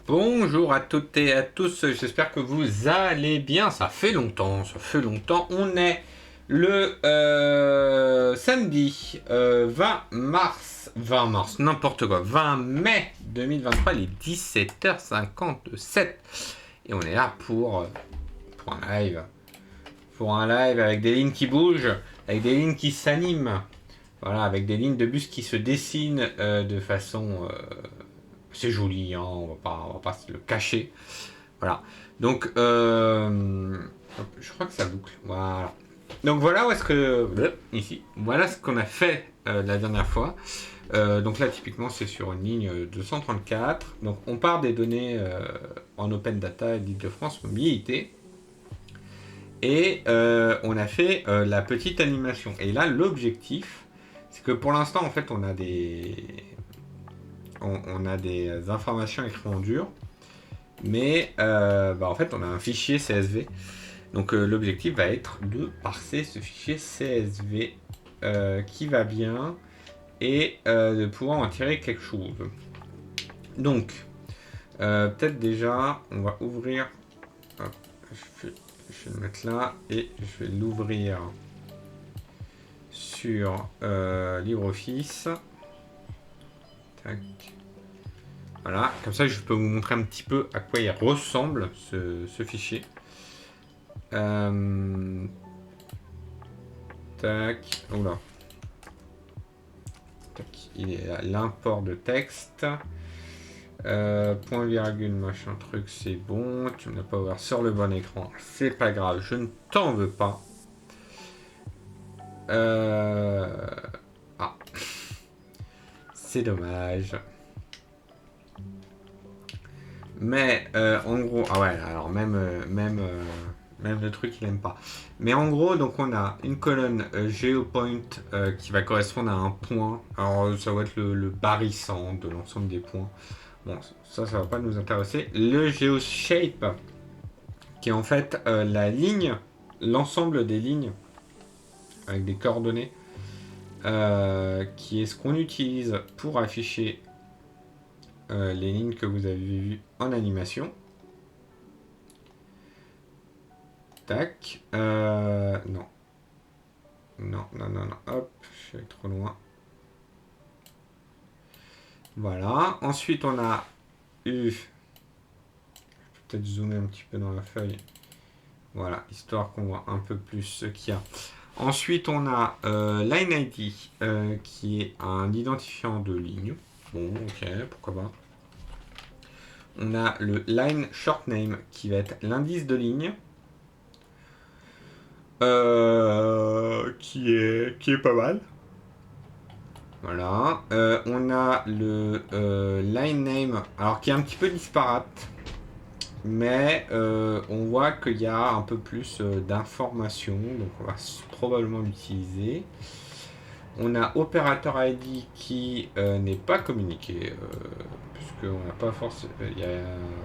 Bonjour à toutes et à tous, j'espère que vous allez bien. Ça fait longtemps. On est le samedi 20 mars, n'importe quoi, 20 mai 2023, il est 17h57. Et on est là pour un live. Pour un live avec des lignes qui bougent, avec des lignes qui s'animent. Voilà, avec des lignes de bus qui se dessinent de façon... c'est joli, hein, on va pas se le cacher. Voilà. Donc, je crois que ça boucle. Voilà. Donc voilà où est-ce que... Ici. Voilà ce qu'on a fait la dernière fois. Donc là, typiquement, c'est sur une ligne 234. Donc on part des données en open data d'Île-de-France Mobilité. Et on a fait la petite animation. Et là, l'objectif, c'est que pour l'instant, en fait, on a des informations écrites en dur, mais en fait on a un fichier CSV. Donc l'objectif va être de parser ce fichier CSV qui va bien et de pouvoir en tirer quelque chose. Donc peut-être déjà on va ouvrir, hop, je vais le mettre là et je vais l'ouvrir sur LibreOffice. Tac. Voilà, comme ça je peux vous montrer un petit peu à quoi il ressemble ce fichier. Tac, oula. Tac, il est à l'import de texte. Point virgule machin truc, c'est bon. Tu ne l'as pas ouvert sur le bon écran, c'est pas grave, je ne t'en veux pas. Ah, c'est dommage. Mais en gros, ah ouais, alors même le truc il aime pas. Mais en gros, donc on a une colonne GeoPoint qui va correspondre à un point. Alors ça va être le barissant de l'ensemble des points. Bon, ça va pas nous intéresser. Le GeoShape qui est en fait la ligne, l'ensemble des lignes avec des coordonnées, qui est ce qu'on utilise pour afficher les lignes que vous avez vues en animation. Tac. Non. Non. Hop, je suis allé trop loin. Voilà. Ensuite, on a eu... Je peux peut-être zoomer un petit peu dans la feuille. Voilà, histoire qu'on voit un peu plus ce qu'il y a. Ensuite, on a Line ID, qui est un identifiant de ligne. Bon, ok, pourquoi pas. On a le Line Short Name, qui va être l'indice de ligne. Qui est pas mal. Voilà. On a le line name, alors qui est un petit peu disparate, mais on voit qu'il y a un peu plus d'informations, donc on va probablement l'utiliser. On a opérateur ID qui n'est pas communiqué, puisqu'on n'a pas forcément.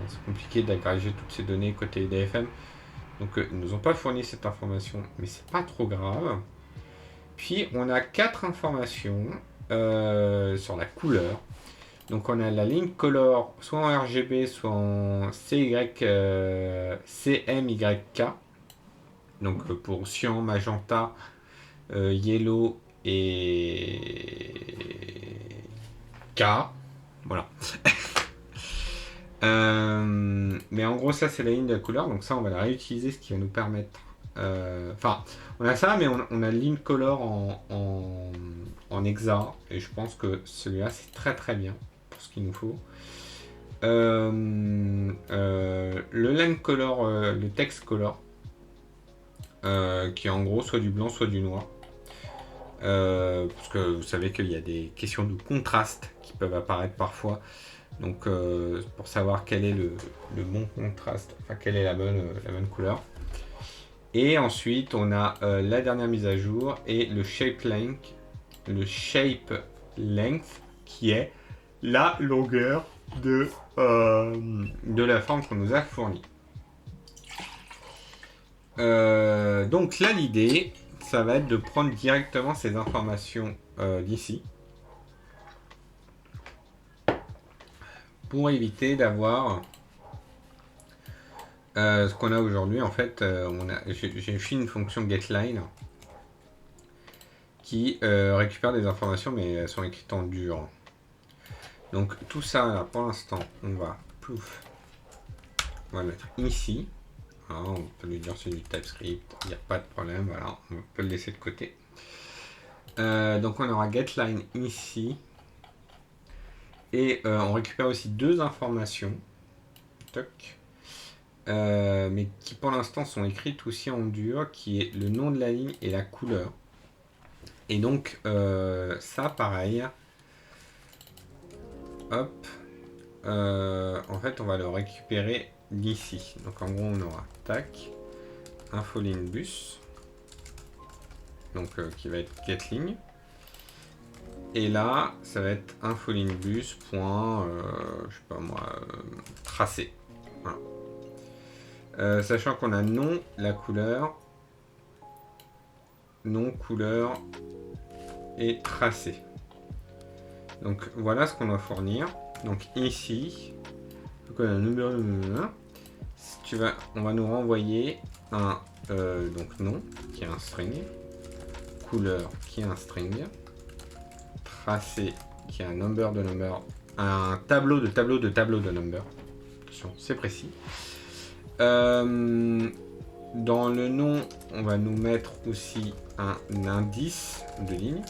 C'est compliqué d'agréger toutes ces données côté DFM. Donc ils ne nous ont pas fourni cette information, mais c'est pas trop grave. Puis on a 4 informations sur la couleur. Donc on a la ligne color soit en RGB, soit en CMYK. Donc pour cyan, magenta, yellow et K. Voilà. Mais en gros ça c'est la ligne de la couleur, donc ça on va la réutiliser, ce qui va nous permettre enfin on a ça, mais on a ligne color en hexa, et je pense que celui-là c'est très très bien pour ce qu'il nous faut. Le line color, le text color, qui est en gros soit du blanc soit du noir, parce que vous savez qu'il y a des questions de contraste qui peuvent apparaître parfois. Donc pour savoir quel est le bon contraste, enfin quelle est la bonne couleur. Et ensuite on a la dernière mise à jour et le shape length qui est la longueur de la forme qu'on nous a fournie. Donc là l'idée ça va être de prendre directement ces informations d'ici, pour éviter d'avoir Ce qu'on a aujourd'hui, en fait, j'ai fait une fonction getLine qui récupère des informations, mais elles sont écrites en dur. Donc tout ça, là, pour l'instant, on va le mettre ici. Alors, on peut lui dire c'est du TypeScript, il n'y a pas de problème, voilà, on peut le laisser de côté. Donc on aura getLine ici. Et on récupère aussi deux informations. Toc. Mais qui pour l'instant sont écrites aussi en dur, qui est le nom de la ligne et la couleur. Et donc ça pareil. Hop. En fait on va le récupérer d'ici. Donc en gros on aura tac. Infoline bus. Donc qui va être getLine. Et là, ça va être infoline bus. Je sais pas moi, tracé. Voilà. Sachant qu'on a nom, la couleur, nom, couleur et tracé. Donc voilà ce qu'on doit fournir. Donc ici, on va nous renvoyer un donc nom qui est un string, couleur qui est un string, tracé qui est un number de number, un tableau de tableau de tableau de number. Attention, c'est précis. Dans le nom, on va nous mettre aussi un indice de ligne.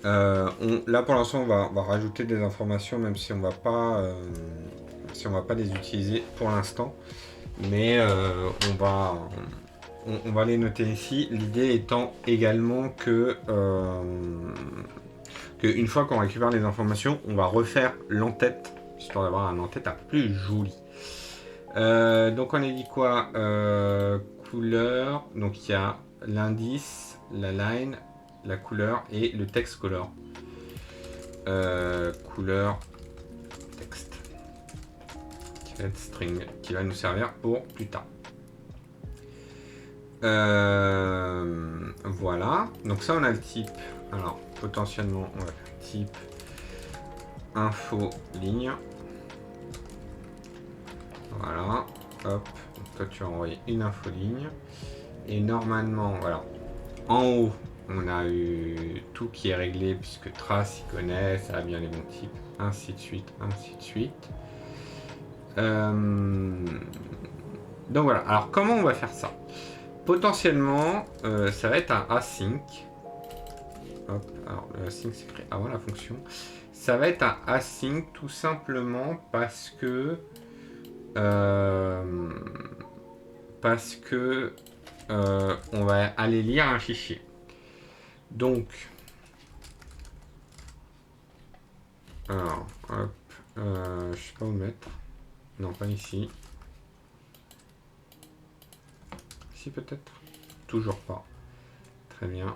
Là pour l'instant, on va rajouter des informations, même si on va pas les utiliser pour l'instant. Mais on va les noter ici. L'idée étant également que une fois qu'on récupère les informations, on va refaire l'entête, histoire d'avoir un en-tête plus joli. Donc on a dit quoi? Couleur, donc il y a l'indice, la line, la couleur et le text color. Couleur, texte, qui va être string, qui va nous servir pour plus tard. Voilà, donc ça on a le type. Alors potentiellement on va faire type info ligne. Voilà, hop, donc toi tu vas envoyer une info ligne. Et normalement, voilà, en haut on a eu tout qui est réglé puisque trace il connaît, ça a bien les bons types, ainsi de suite, ainsi de suite. Donc voilà, alors comment on va faire ça? Potentiellement, ça va être un async. Hop, alors le async s'écrit avant la fonction. Ça va être un async tout simplement parce que on va aller lire un fichier. Donc, alors, hop, je sais pas où le mettre. Non, pas ici. Ici peut-être. Toujours pas. Très bien.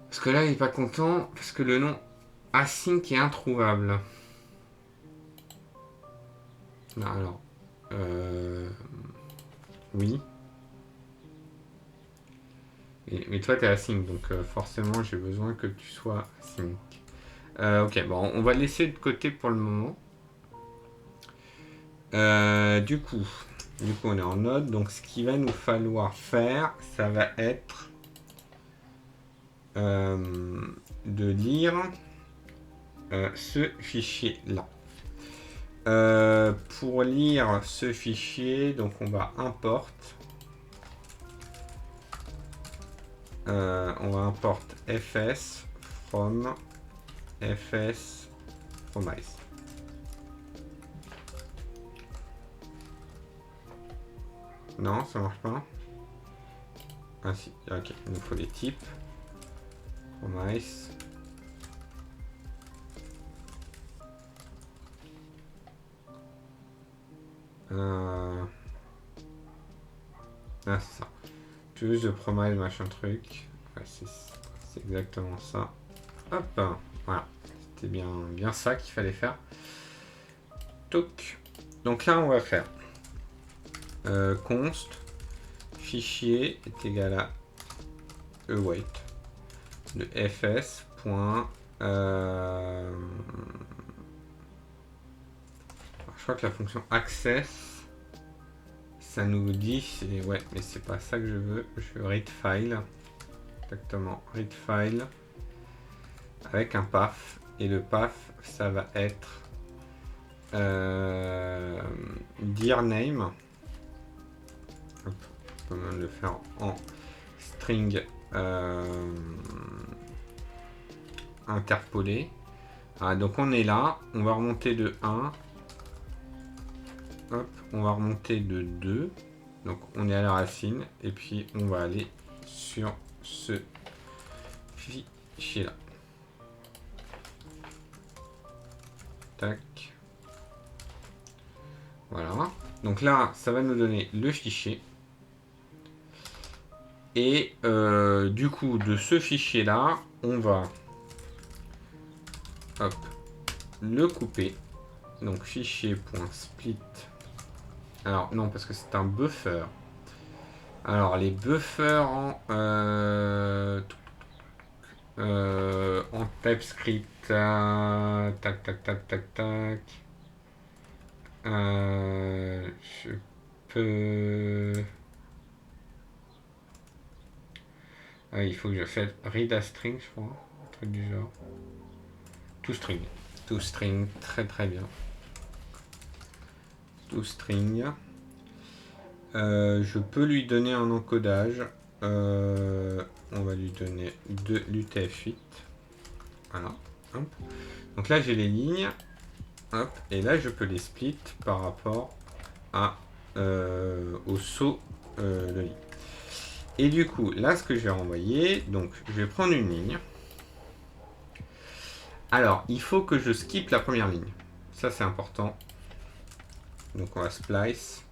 Parce que là, il n'est pas content parce que le nom async est introuvable. Non, alors. Oui. Mais toi, tu es async, donc forcément, j'ai besoin que tu sois async. Ok, bon, on va laisser de côté pour le moment. Du coup, on est en node. Donc, ce qu'il va nous falloir faire, ça va être de lire ce fichier-là. Pour lire ce fichier, donc on va import. On va import fs from fs promise. Non, ça marche pas. Ah si, ok, il nous faut des types. Promise. Ah, c'est ça. Choose the promise machin truc. Ouais, c'est exactement ça. Hop, voilà. C'était bien ça qu'il fallait faire. Toc. Donc là, on va faire const fichier est égal à await. de fs. Je crois que la fonction access, ça nous dit, c'est ouais, mais c'est pas ça que je veux. Je veux read file, exactement, read file avec un path, et le path, ça va être dir name. Hop, je peux même le faire en string interpolé. Ah, donc on est là, on va remonter de 1. Hop, on va remonter de 2. Donc on est à la racine. Et puis on va aller sur ce fichier là. Tac. Voilà. Donc là, ça va nous donner le fichier. Et du coup, de ce fichier là, on va hop, le couper. Donc fichier.split. Alors non, parce que c'est un buffer. Alors les buffers en TypeScript. Tac, tac, tac, tac, tac. Je peux... Ah, il faut que je fasse read a string, je crois. Un truc du genre. ToString. ToString, très très bien. ToString. Je peux lui donner un encodage. On va lui donner de l'UTF-8. Voilà. Hop. Donc là, j'ai les lignes. Hop. Et là, je peux les split par rapport à, au saut de ligne. Et du coup, là, ce que je vais renvoyer, donc je vais prendre une ligne. Alors, il faut que je skip la première ligne. Ça, c'est important. Donc, on va splice.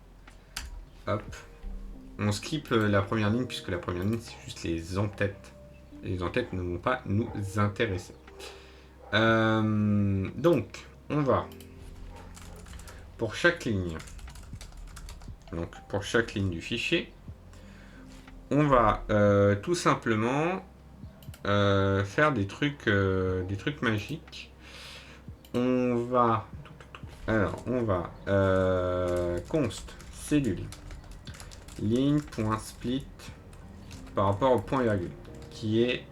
Hop. On skip la première ligne, puisque la première ligne, c'est juste les en-têtes. Les en-têtes ne vont pas nous intéresser. Donc, on va, pour chaque ligne, donc pour chaque ligne du fichier, on va tout simplement faire des trucs magiques. On va, alors, on va const cellule ligne.split par rapport au point virgule, qui est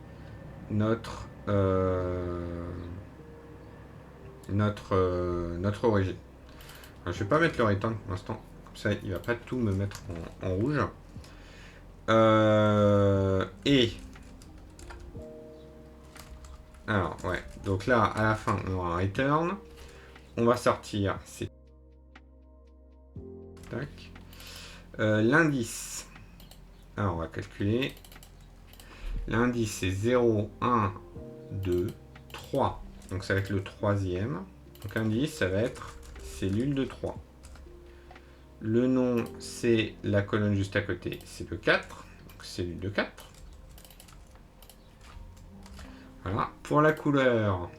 notre origine. Alors, je vais pas mettre le return pour l'instant, comme ça il va pas tout me mettre en rouge. Et alors ouais, donc là à la fin on aura un return. On va sortir c'est tac. L'indice. Alors on va calculer. L'indice c'est 0, 1, 2, 3. Donc ça va être le troisième. Donc l'indice ça va être cellule de 3. Le nom c'est la colonne juste à côté, c'est le 4. Donc cellule de 4. Voilà. Pour la couleur,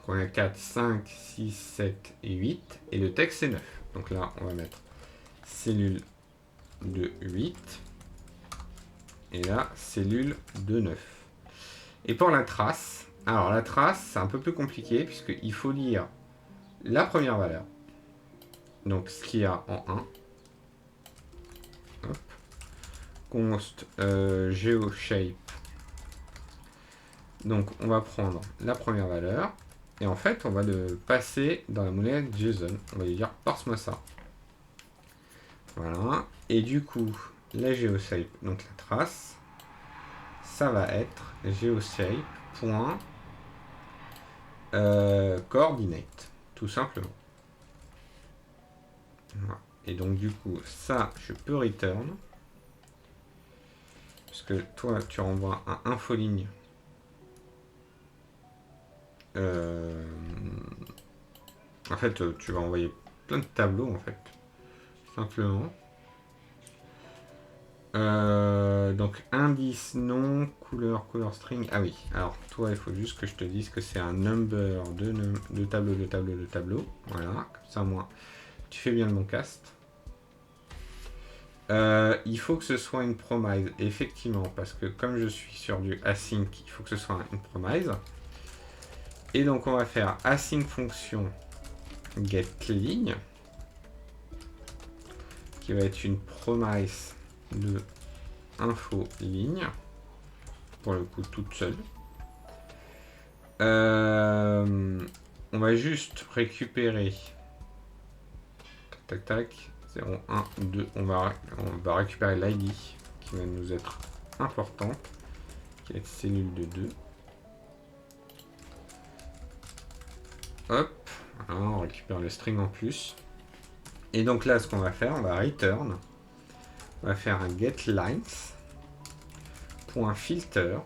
on a 4, 5, 6, 7 et 8. Et le texte c'est 9. Donc là on va mettre cellule de 8. Et là, cellule de 9. Et pour la trace, alors la trace, c'est un peu plus compliqué puisqu'il faut lire la première valeur. Donc ce qu'il y a en 1. Hop. Const geoshape. Donc on va prendre la première valeur. Et en fait, on va le passer dans la monnaie JSON. On va lui dire parse-moi ça. Voilà. Et du coup, la geoshape, donc la trace, ça va être geoshape.coordinate, tout simplement. Voilà. Et donc du coup, ça, je peux return. Parce que toi, tu renvoies un infoligne. En fait, tu vas envoyer plein de tableaux, en fait. Simplement. Donc indice, nom, couleur string. Ah oui, alors toi il faut juste que je te dise que c'est un number de tableau. Voilà, comme ça moi tu fais bien le bon cast. Il faut que ce soit une promise, effectivement, parce que comme je suis sur du async, il faut que ce soit une promise. Et donc on va faire async fonction getLigne, qui va être une promise de info ligne, pour le coup toute seule. On va juste récupérer tac tac 0, 1, 2, on va récupérer l'ID qui va nous être importante, qui va être cellule de 2. Hop, voilà, on récupère le string en plus. Et donc là, ce qu'on va faire, on va return. On va faire un getLines.filter.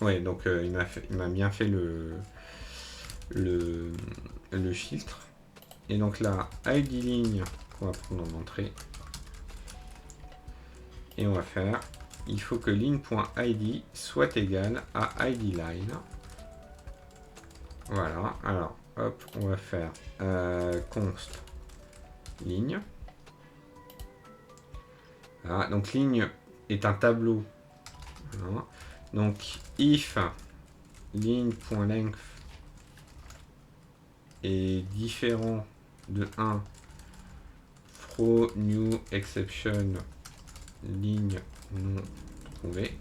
Ouais, donc il m'a bien fait le filtre. Et donc là, id ligne qu'on va prendre en entrée. Et on va faire, il faut que ligne.id soit égal à id line. Voilà, alors hop, on va faire const ligne. Voilà, donc ligne est un tableau. Voilà. Donc if ligne.length est différent de 1 throw new exception ligne non trouvée.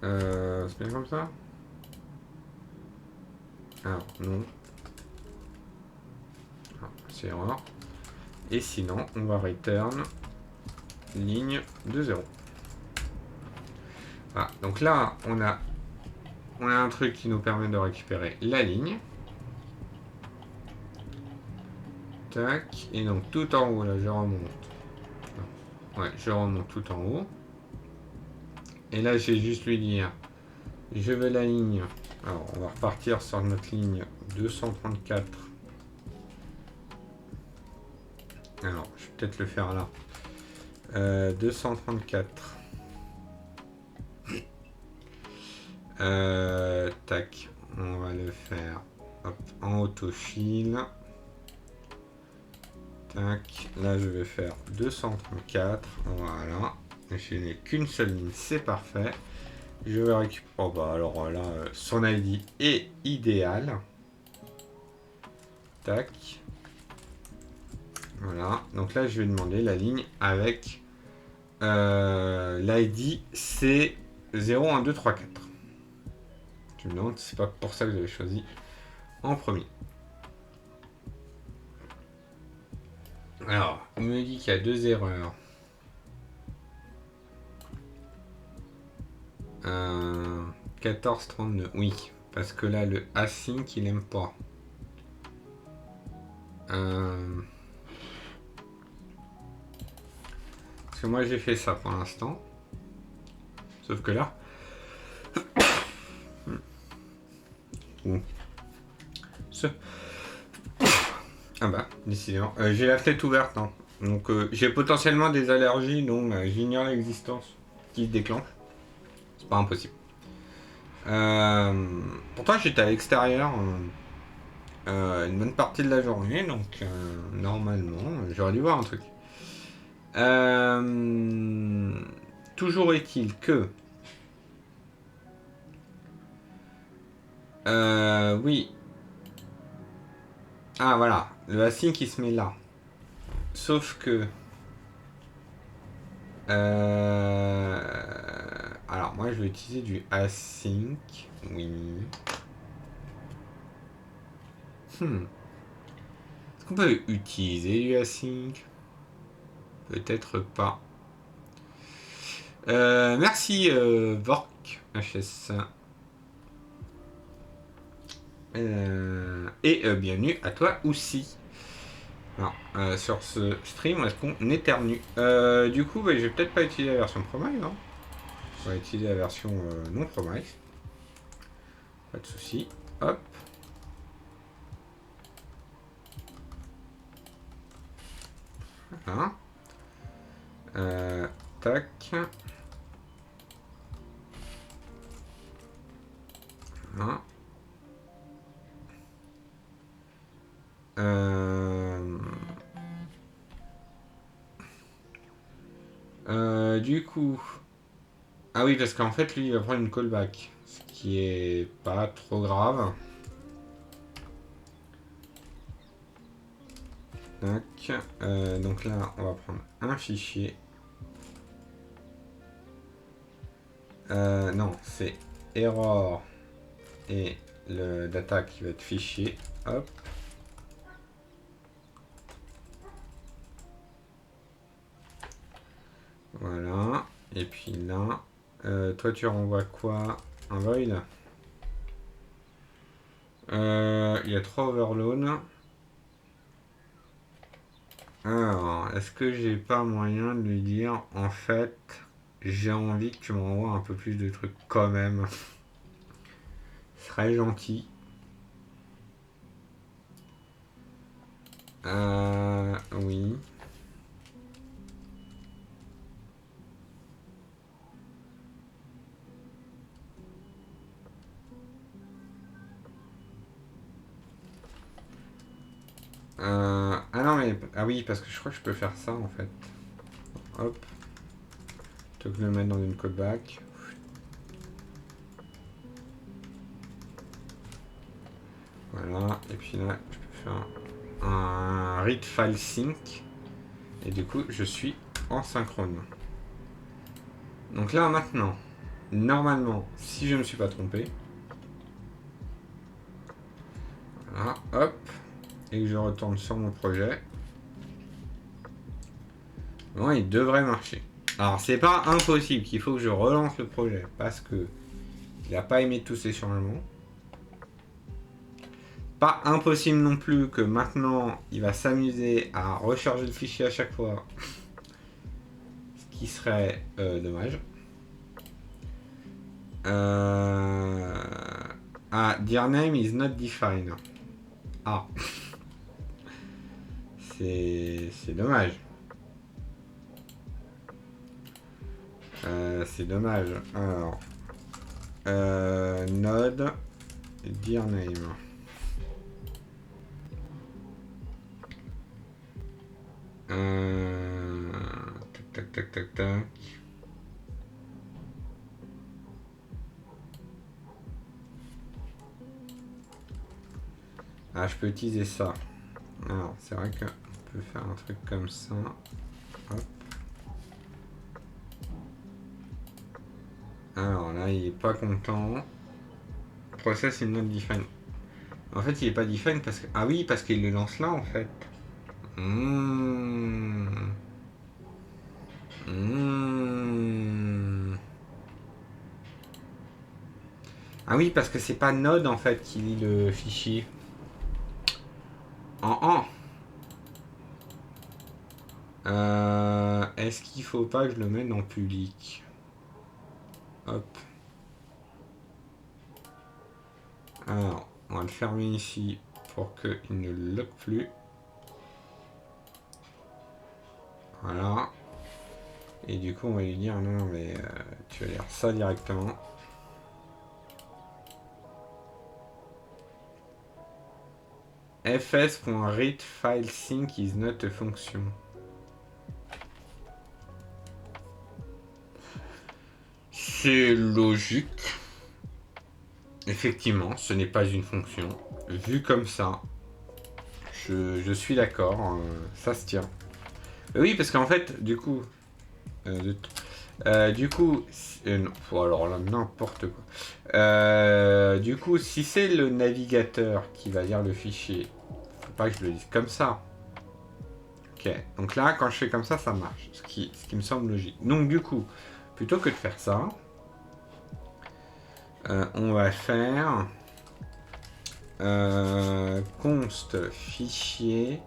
C'est bien comme ça? Alors non. C'est erreur. Et sinon, on va return ligne de 0. Voilà. Donc là, on a un truc qui nous permet de récupérer la ligne. Tac. Et donc tout en haut, là, je remonte. Ouais, je remonte tout en haut. Et là, j'ai juste lui dire, je veux la ligne. Alors, on va repartir sur notre ligne 234. Alors, je vais peut-être le faire là. 234. Tac, on va le faire hop, en autofill. Tac, là je vais faire 234. Voilà, je n'ai qu'une seule ligne, c'est parfait. Je vais récupérer. Oh bah alors là, son ID est idéal. Tac. Voilà, donc là je vais demander la ligne avec l'ID c'est 0, 1, 2, 3, 4. Tu me demandes, c'est pas pour ça que j'avais choisi en premier. Alors, on me dit qu'il y a 2 erreurs. 14,32. Oui, parce que là, le async, il aime pas. Parce que moi, j'ai fait ça pour l'instant. Sauf que là... Ah bah, décidément. J'ai la fenêtre ouverte, hein. Donc j'ai potentiellement des allergies dont j'ignore l'existence qui se déclenche. C'est pas impossible. Pourtant j'étais à l'extérieur une bonne partie de la journée, donc normalement j'aurais dû voir un truc. Toujours est-il que oui. Ah voilà, le async qui se met là. Sauf que alors moi je vais utiliser du async. Oui. Est-ce qu'on peut utiliser du async? Peut-être pas. Merci Vork HS. Et bienvenue à toi aussi. Alors, sur ce stream, est-ce qu'on éternue? Du coup, je vais peut-être pas utiliser la version promise. Hein. On va utiliser la version non promise. Pas de souci. Hop. Voilà. Tac. Voilà. Du coup... Ah oui, parce qu'en fait, lui, il va prendre une callback. Ce qui est pas trop grave. Tac. Donc là, on va prendre un fichier. Non, c'est error et le data qui va être fichier. Hop. Voilà. Et puis là, toi tu renvoies quoi? Un void? Il y a 3 overloads. Alors, est-ce que j'ai pas moyen de lui dire en fait, j'ai envie que tu m'envoies un peu plus de trucs quand même? Ce serait gentil. Oui. Ah non mais... Ah oui, parce que je crois que je peux faire ça en fait. Hop. Plutôt que de le mettre dans une callback. Voilà. Et puis là, je peux faire un read file sync. Et du coup, je suis en synchrone. Donc là, maintenant, normalement, si je ne me suis pas trompé, voilà, hop, et que je retourne sur mon projet, bon, il devrait marcher. Alors, c'est pas impossible qu'il faut que je relance le projet parce que il n'a pas aimé tous ces changements. Pas impossible non plus que maintenant il va s'amuser à recharger le fichier à chaque fois, ce qui serait dommage. Ah, dear name is not defined. Ah, c'est dommage. C'est dommage. Alors, node dear name. Tac, tac, tac, tac, tac. Ah, je peux utiliser ça. Alors, c'est vrai qu'on peut faire un truc comme ça. Hop. Alors là, il est pas content. Process is not defined. En fait, il est pas defined parce que... Ah oui, parce qu'il le lance là, en fait. Ah oui, parce que c'est pas Node, en fait, qui lit le fichier. Est-ce qu'il faut pas que je le mette en public? Hop. Alors, on va le fermer ici pour qu'il ne lock plus. Voilà. Et du coup, on va lui dire non, mais tu vas lire ça directement. fs.readFileSync is not a function. C'est logique. Effectivement, ce n'est pas une fonction. Vu comme ça, je suis d'accord. Ça se tient. Oui, parce qu'en fait, du coup... non, alors là, n'importe quoi. Du coup, si c'est le navigateur qui va lire le fichier, faut pas que je le dise comme ça. Ok, donc là, quand je fais comme ça marche. Ce qui me semble logique. Donc du coup, plutôt que de faire ça, on va faire const fichier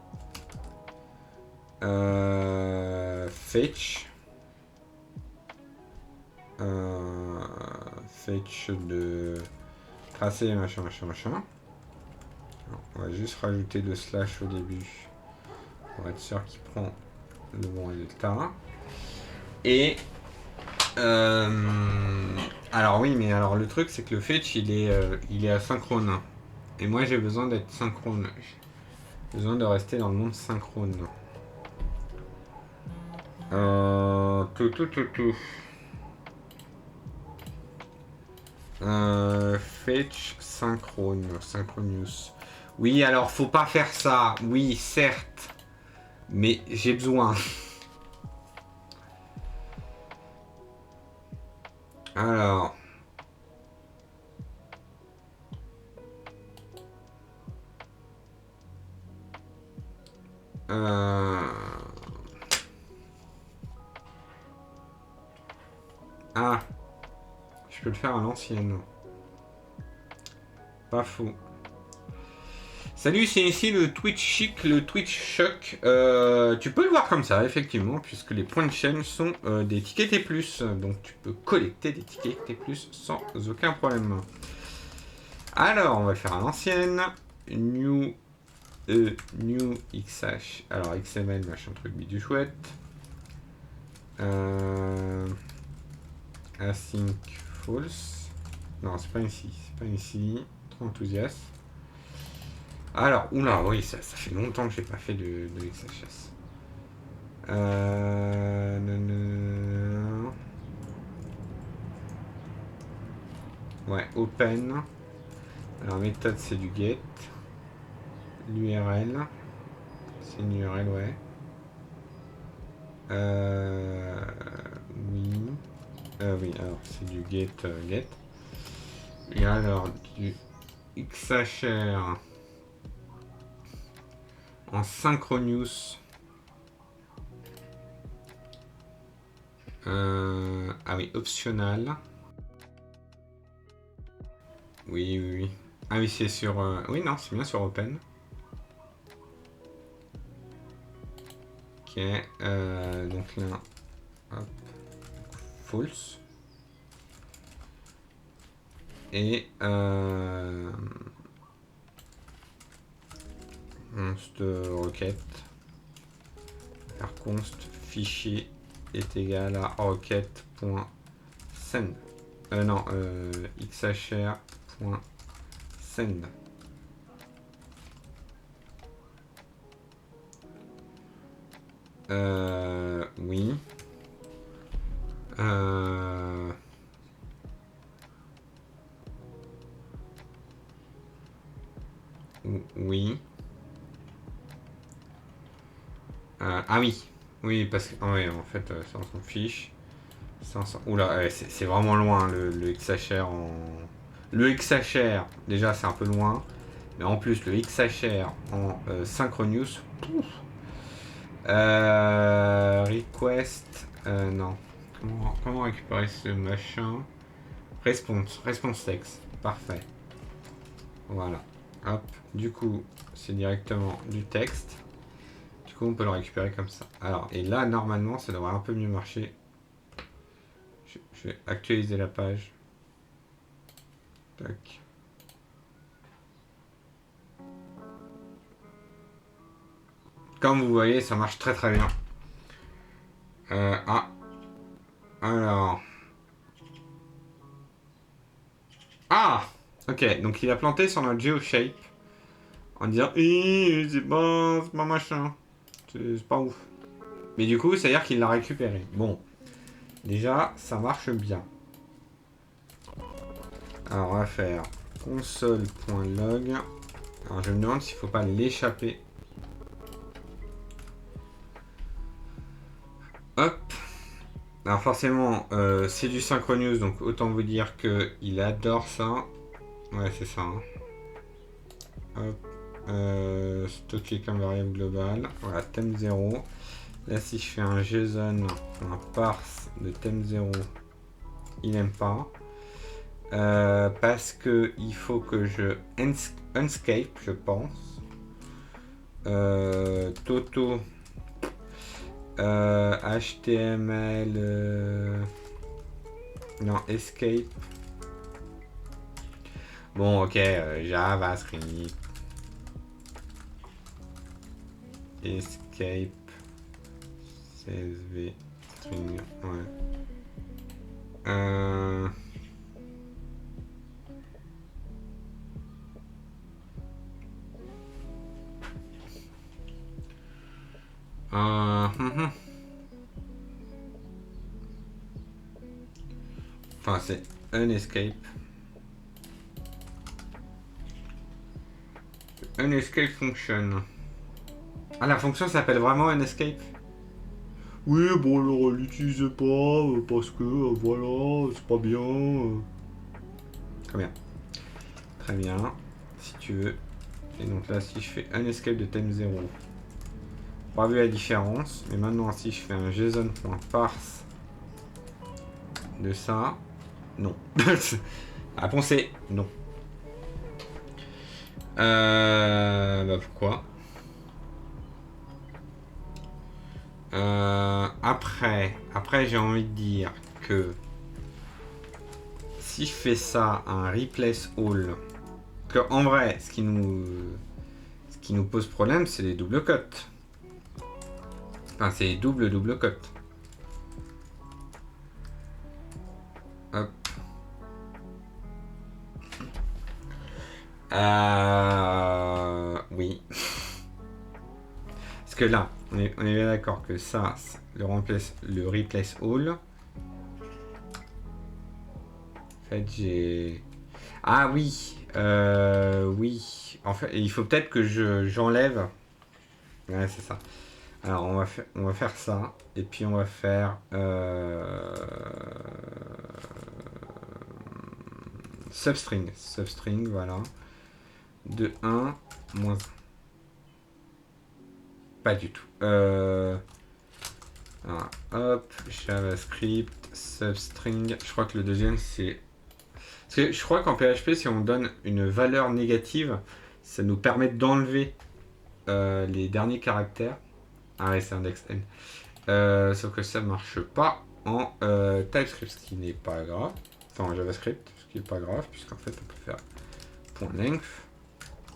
fetch fetch de tracé machin. Alors, on va juste rajouter le slash au début pour être sûr qu'il prend le bon résultat. Et alors oui, mais alors le truc c'est que le fetch il est asynchrone. Et moi j'ai besoin d'être synchrone. J'ai besoin de rester dans le monde synchrone. tout. Fetch Synchronous. Oui, alors faut pas faire ça. Oui, certes. Mais j'ai besoin. Alors. Ah. Je peux le faire à l'ancienne. Pas faux. Salut, c'est ici le Twitch Chic, le Twitch Choc. Tu peux le voir comme ça, effectivement, puisque les points de chaîne sont des tickets T+. Donc tu peux collecter des tickets T+, sans aucun problème. Alors, on va le faire à l'ancienne. New XH. Alors, XML, machin truc, bidule chouette. Async false. Non, c'est pas ici. C'est pas ici. Trop enthousiaste. Alors, oula, oui, ça fait longtemps que j'ai pas fait de XHS. Ouais, open. Alors, méthode, c'est du get. L'URL. C'est une URL, ouais. Oui. Oui, alors, c'est du get. Et alors, du XHR en Synchronous. Ah oui, optional. Oui. Ah oui, c'est sur... Oui, non, c'est bien sur Open. Ok, donc là... Hop. False. Et... const requête. Faire const fichier est égal à requête.send. Non, xhr.send. Oui. Oui. Ah oui. Oui, parce que... oui, en fait, ça on s'en fiche. Oula, ouais, c'est vraiment loin le XHR en... Le XHR, déjà c'est un peu loin. Mais en plus, le XHR en Synchronous. Request. Non. Comment récupérer ce machin? Response text. Parfait. Voilà. Hop. Du coup, c'est directement du texte. Du coup, on peut le récupérer comme ça. Alors, et là, normalement, ça devrait un peu mieux marcher. Je vais actualiser la page. Tac. Comme vous voyez, ça marche très très bien. Alors. Ah. Ok, donc il a planté sur notre GeoShape en disant c'est pas machin. C'est pas ouf. Mais du coup, c'est-à-dire qu'il l'a récupéré. Bon. Déjà, ça marche bien. Alors, on va faire console.log. Alors, je me demande s'il ne faut pas l'échapper. Hop. Alors, forcément, c'est du Synchronous, donc autant vous dire qu'il adore ça. Ouais, c'est ça. Hein. Hop. Stocker comme variable globale. Voilà, thème 0. Là, si je fais un JSON, un parse de thème 0, il n'aime pas. Parce que il faut que je unscape, je pense. Toto. HTML. Non, escape. Bon, ok, JavaScript. Escape. CSV. String. Ouais. Enfin, c'est unescape. Unescape function. Ah, la fonction s'appelle vraiment unescape? Oui, bon, alors l'utilisez pas parce que voilà, c'est pas bien. Très bien. Très bien. Si tu veux. Et donc là, si je fais unescape de thème 0, on va voir la différence. Mais maintenant, si je fais un json.parse de ça, non. La réponse est non. Bah pourquoi? Après j'ai envie de dire que si je fais ça un replace all, que en vrai, ce qui nous pose problème, c'est les doubles cotes. Enfin, c'est les double cotes. Hop. Oui. Parce que là, on est bien d'accord que ça, le replace all. En fait, j'ai... Ah oui, oui. En fait, il faut peut-être que j'enlève. Ouais, c'est ça. Alors, on va faire ça. Et puis, on va faire... substring. Substring, voilà. De 1, moins 1. Pas du tout. Alors, hop, JavaScript, substring. Je crois que le deuxième, c'est... Parce que je crois qu'en PHP, si on donne une valeur négative, ça nous permet d'enlever les derniers caractères. Ah ouais, c'est index n. Sauf que ça marche pas en TypeScript, ce qui n'est pas grave. Enfin, en JavaScript, ce qui n'est pas grave, puisqu'en fait, on peut faire .length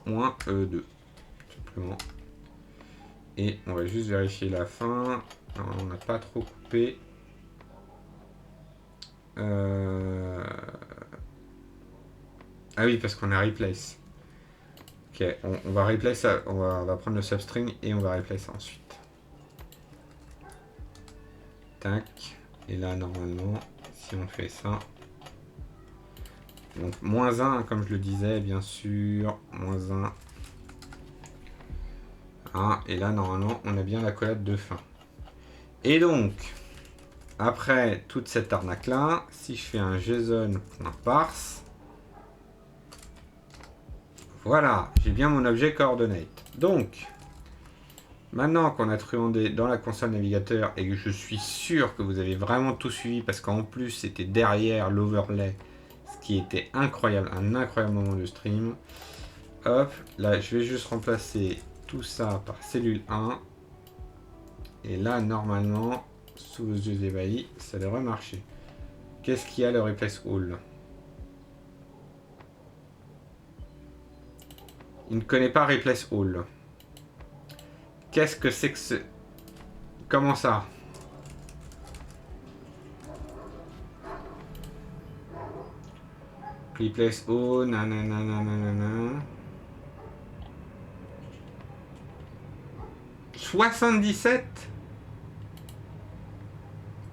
moins E2, tout simplement. Et on va juste vérifier la fin. Alors, on n'a pas trop coupé. Ah oui, parce qu'on a replace. Ok, on va replace ça. On va prendre le substring et on va replace ça ensuite. Tac. Et là, normalement, si on fait ça. Donc, moins 1, comme je le disais, bien sûr. Moins 1. Ah, et là, normalement, on a bien la collab de fin. Et donc, après toute cette arnaque-là, si je fais un json.parse, voilà, j'ai bien mon objet coordinate. Donc, maintenant qu'on a truandé dans la console navigateur et que je suis sûr que vous avez vraiment tout suivi parce qu'en plus c'était derrière l'overlay, ce qui était incroyable, un incroyable moment de stream. Hop, là je vais juste remplacer tout ça par cellule 1. Et là normalement, sous vos yeux ébahis, ça devrait marcher. Qu'est-ce qu'il y a le replace all? Il ne connaît pas replace all. Qu'est-ce que c'est que ce... Comment ça? Replace all, nanana. 77?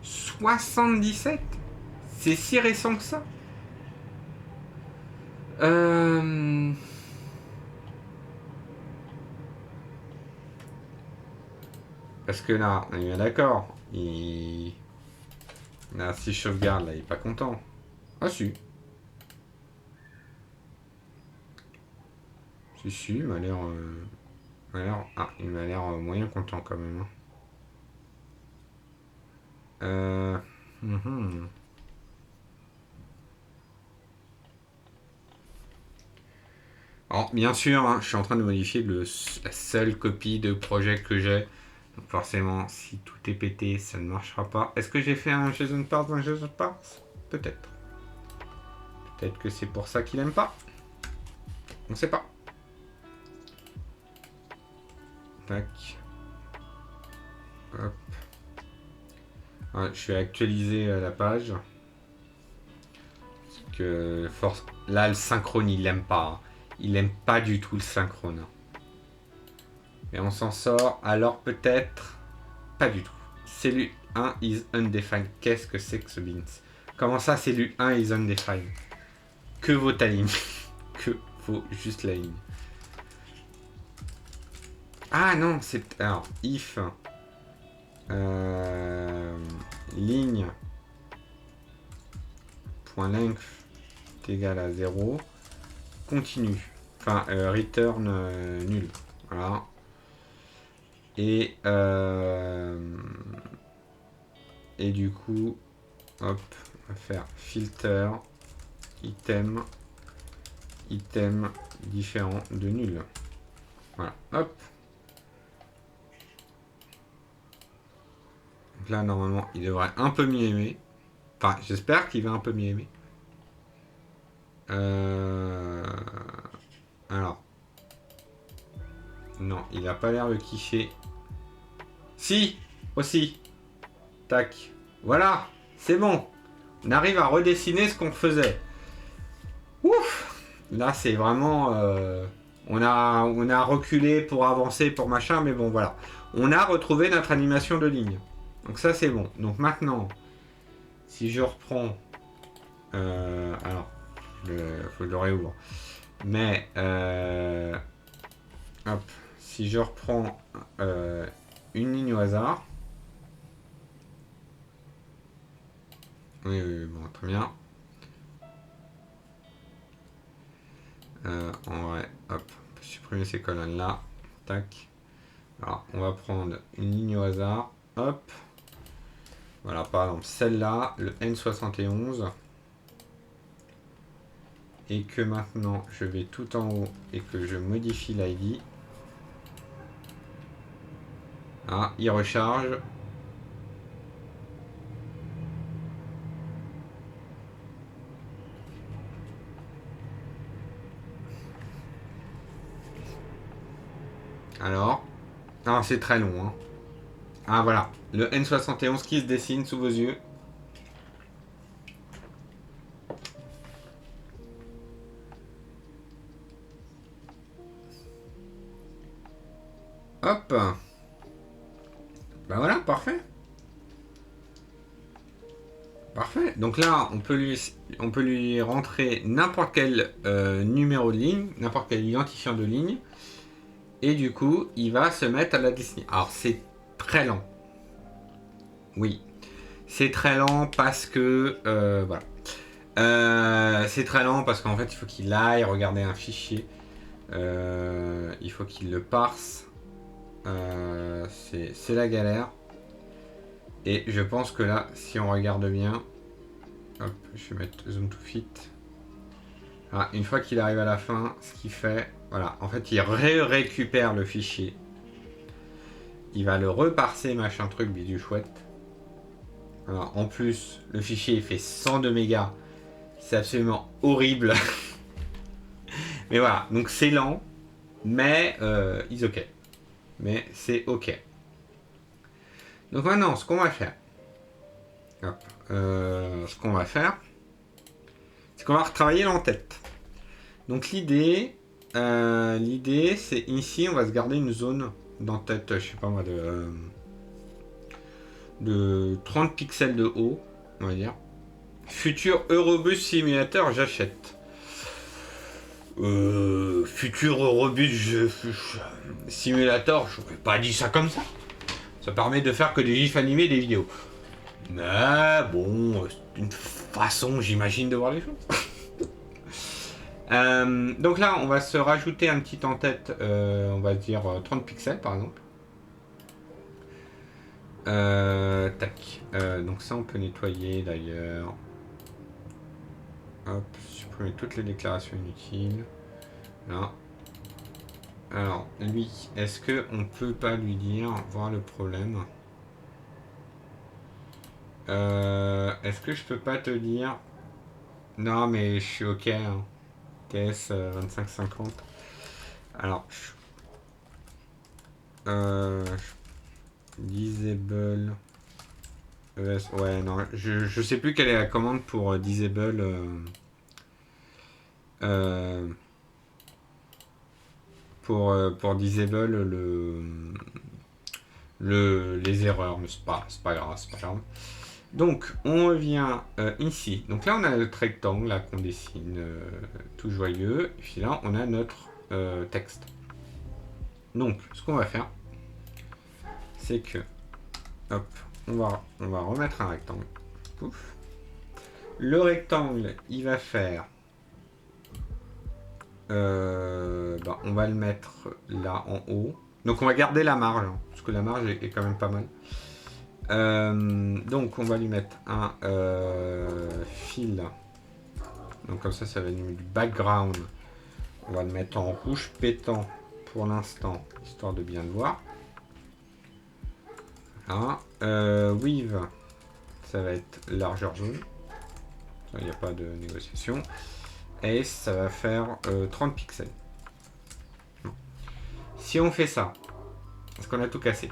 77? C'est si récent que ça? Parce que là, on est bien d'accord. Là, si je sauvegarde, là, il est pas content. Ah si. Si, il m'a l'air... Ah, il m'a l'air moyen content quand même. Alors, bien sûr, hein, je suis en train de modifier la seule copie de projet que j'ai. Donc forcément, si tout est pété, ça ne marchera pas. Est-ce que j'ai fait un JSON parse dans JSON parse? Peut-être. Peut-être que c'est pour ça qu'il aime pas. On sait pas. Tac. Hop. Ouais, je vais actualiser la page. Parce que force. Là, le synchrone, il l'aime pas. Il aime pas du tout le synchrone. Et on s'en sort. Alors peut-être pas du tout. Cellule 1 is undefined. Qu'est-ce que c'est que ce beans? Comment ça, cellule 1 is undefined? Que vaut ta ligne? Que vaut juste la ligne? Ah non, c'est... Alors, if... ligne... point length est égal à 0. Continue. Enfin, return nul. Voilà. Et du coup, hop, on va faire filter, item différent de nul. Voilà, hop. Donc là, normalement, il devrait un peu mieux aimer. Enfin, j'espère qu'il va un peu mieux aimer. Alors. Non, il n'a pas l'air de kiffer. Si, aussi. Tac. Voilà, c'est bon. On arrive à redessiner ce qu'on faisait. Ouf. Là, c'est vraiment... on a reculé pour avancer, pour machin, mais bon, voilà. On a retrouvé notre animation de ligne. Donc ça, c'est bon. Donc maintenant, si je reprends... alors, faut que je le réouvre. Mais... hop. Si je reprends une ligne au hasard... Oui, bon, très bien. En vrai, hop, on peut supprimer ces colonnes-là. Tac. Alors, on va prendre une ligne au hasard. Hop. Voilà, par exemple, celle-là, le N71. Et que maintenant, je vais tout en haut et que je modifie l'ID. Ah, il recharge. Alors, ah, c'est très long. Hein. Ah, voilà. Le N71 qui se dessine sous vos yeux. Hop. Ben voilà, parfait. Parfait. Donc là, on peut lui rentrer n'importe quel numéro de ligne, n'importe quel identifiant de ligne. Et du coup, il va se mettre à la dessiner. Alors, c'est très lent. Oui. C'est très lent parce que... voilà. C'est très lent parce qu'en fait, il faut qu'il aille regarder un fichier. Il faut qu'il le parse. C'est la galère. Et je pense que là, si on regarde bien... Hop, je vais mettre zoom to fit. Ah, une fois qu'il arrive à la fin, ce qu'il fait... Voilà, en fait, il récupère le fichier. Il va le reparser, machin truc, bidule chouette. Alors, en plus, le fichier il fait 102 mégas. C'est absolument horrible. Mais voilà, donc c'est lent, mais is ok. Mais c'est ok. Donc maintenant, ce qu'on va faire, c'est qu'on va retravailler l'en-tête. Donc l'idée, c'est ici, on va se garder une zone d'en-tête, je sais pas moi, de 30 pixels de haut, on va dire. Futur Eurobus Simulator, j'achète. Futur Eurobus Simulator, je n'aurais pas dit ça comme ça. Ça permet de faire que des gifs animés, des vidéos. Mais bon, c'est une façon, j'imagine, de voir les choses. Donc là, on va se rajouter un petit en-tête, on va dire 30 pixels par exemple. Tac. Donc ça, on peut nettoyer d'ailleurs. Hop, supprimer toutes les déclarations inutiles. Là. Alors, lui, est-ce qu'on peut pas lui dire, voir le problème? Est-ce que je peux pas te dire... Non, mais je suis ok, hein. TS 2550. Alors, disable... ES, ouais, non, je sais plus quelle est la commande pour disable... pour disable les erreurs, mais c'est pas grave, c'est pas grave. Donc, on revient ici. Donc là, on a notre rectangle là qu'on dessine tout joyeux. Et puis là, on a notre texte. Donc, ce qu'on va faire, c'est que, hop, on va remettre un rectangle. Pouf. Le rectangle, il va faire... on va le mettre là en haut. Donc, on va garder la marge, hein, parce que la marge est quand même pas mal. Donc on va lui mettre un fil. Donc comme ça va être du background. On va le mettre en rouge pétant pour l'instant, histoire de bien le voir. Voilà. Weave, ça va être largeur jaune. Il n'y a pas de négociation. Et ça va faire 30 pixels. Si on fait ça, est-ce qu'on a tout cassé?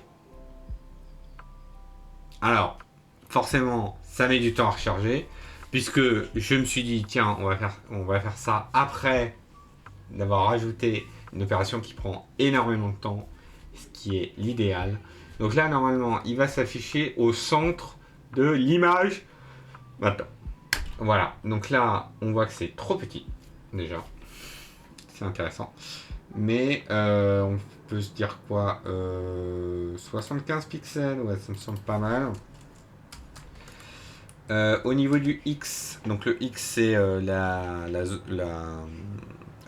Alors, forcément, ça met du temps à recharger, puisque je me suis dit, tiens, on va faire ça après d'avoir rajouté une opération qui prend énormément de temps, ce qui est l'idéal. Donc là, normalement, il va s'afficher au centre de l'image. Maintenant, voilà. Donc là, on voit que c'est trop petit, déjà. C'est intéressant. Mais on peut se dire quoi 75 pixels, ouais, ça me semble pas mal. Au niveau du X, donc le X c'est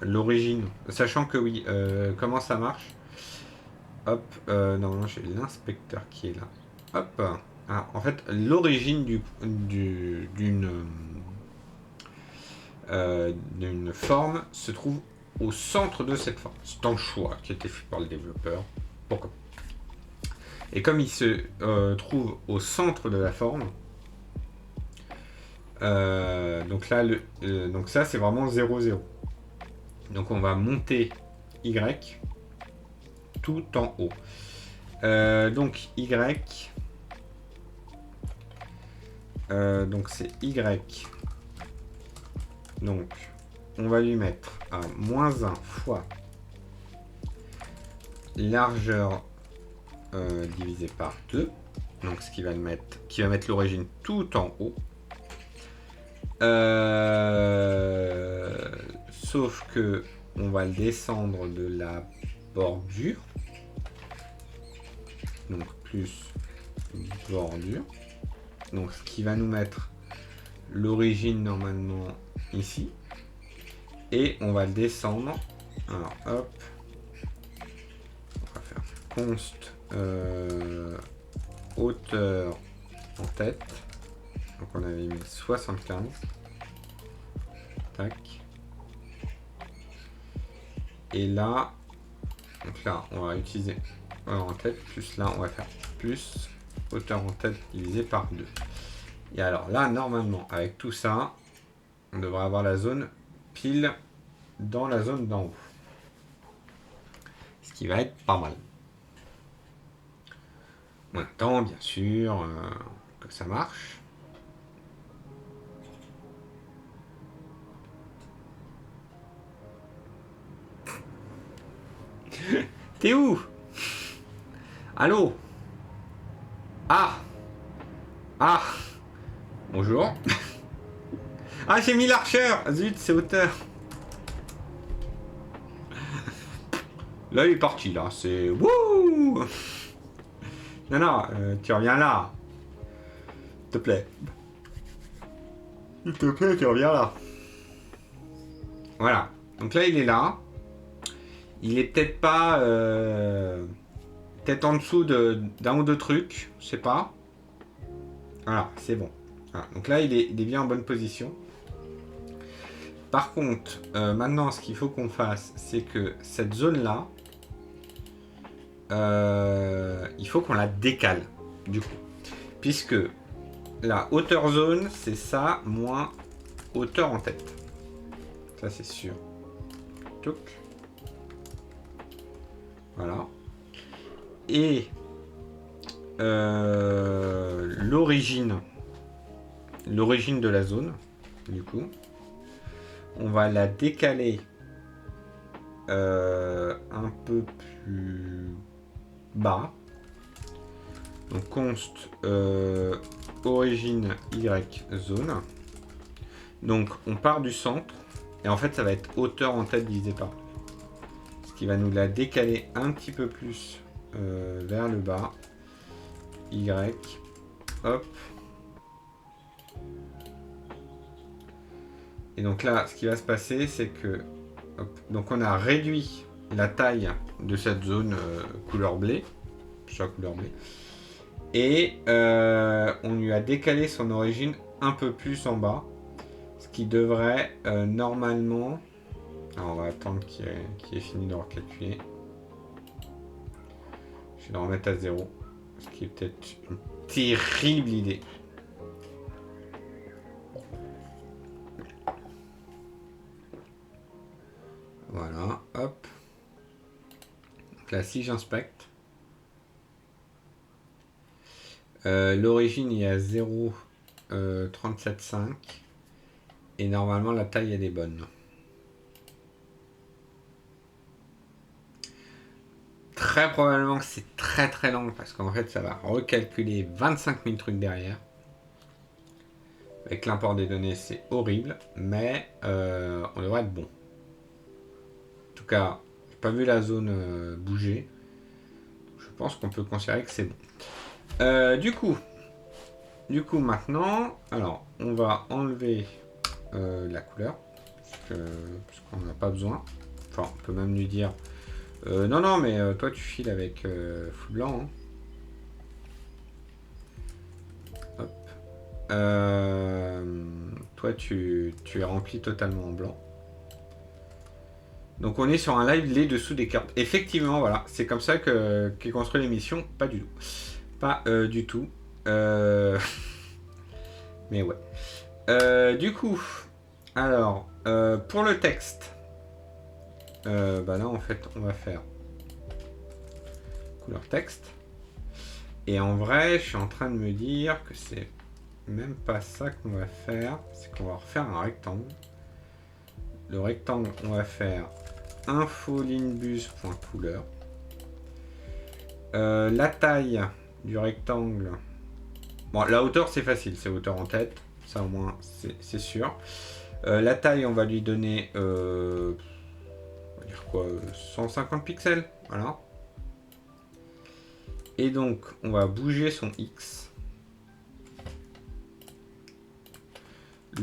l'origine. Sachant que oui, comment ça marche? Hop, normalement j'ai l'inspecteur qui est là. Hop, ah, en fait l'origine d'une forme se trouve au centre de cette forme. C'est un choix qui a été fait par le développeur. Pourquoi? Et comme il se trouve au centre de la forme, donc là, donc ça c'est vraiment 0, 0. Donc on va monter Y tout en haut. Donc Y, donc c'est Y. Donc on va lui mettre à -1 fois largeur divisé par 2. Donc ce qui va mettre l'origine tout en haut. Sauf que on va le descendre de la bordure. Donc plus bordure. Donc ce qui va nous mettre l'origine normalement ici. Et on va le descendre. Alors hop. On va faire const hauteur en tête. Donc on avait mis 75. Tac. Et là, donc là, on va utiliser hauteur en tête, plus là, on va faire plus hauteur en tête divisé par 2. Et alors là, normalement, avec tout ça, on devrait avoir la zone pile dans la zone d'en haut. Ce qui va être pas mal. On attend, bien sûr, que ça marche. T'es où? Allô? Ah! Ah! Bonjour. Ah, j'ai mis l'archeur! Zut, c'est hauteur. Là, il est parti, là. C'est... Wouh! Non, non, tu reviens là. S'il te plaît. S'il te plaît, tu reviens là. Voilà. Donc là, il est là. Il est peut-être pas... peut-être en dessous d'un ou deux trucs. Je sais pas. Voilà, c'est bon. Voilà. Donc là, il est bien en bonne position. Par contre, maintenant, ce qu'il faut qu'on fasse, c'est que cette zone-là, il faut qu'on la décale, du coup. Puisque la hauteur zone, c'est ça, moins hauteur en tête. Ça, c'est sûr. Touc. Voilà. Et l'origine de la zone, du coup, on va la décaler un peu plus bas. Donc const origine Y zone. Donc on part du centre. Et en fait ça va être hauteur en tête divisé par 2. Ce qui va nous la décaler un petit peu plus vers le bas. Y. Hop. Et donc là, ce qui va se passer, c'est que... Hop, donc on a réduit la taille de cette zone couleur blé. Soit couleur blé. Et on lui a décalé son origine un peu plus en bas. Ce qui devrait normalement... Alors on va attendre qu'il ait fini de recalculer. Je vais le remettre à 0. Ce qui est peut-être une terrible idée. Voilà, hop. Donc là, si j'inspecte, l'origine est à 0,37,5 et normalement la taille elle est bonne. Très probablement que c'est très très lent parce qu'en fait ça va recalculer 25 000 trucs derrière. Avec l'import des données c'est horrible, mais on devrait être bon. En tout cas, j'ai pas vu la zone bouger. Je pense qu'on peut considérer que c'est bon. Du coup maintenant, alors on va enlever la couleur parce qu'on n'en a pas besoin. Enfin, on peut même lui dire non mais toi tu files avec fou blanc. Hein. Hop. Toi tu es rempli totalement en blanc. Donc on est sur un live les dessous des cartes. Effectivement, voilà, c'est comme ça qu'est construit l'émission. Pas du tout. Pas du tout. Mais ouais. Du coup, alors, pour le texte, bah là en fait, on va faire couleur texte. Et en vrai, je suis en train de me dire que c'est même pas ça qu'on va faire. C'est qu'on va refaire un rectangle. Le rectangle, on va faire infolinebus.couleur. La taille du rectangle. Bon, la hauteur, c'est facile, c'est hauteur en tête. Ça, au moins, c'est sûr. La taille, on va lui donner... on va dire quoi 150 pixels. Voilà. Et donc, on va bouger son X.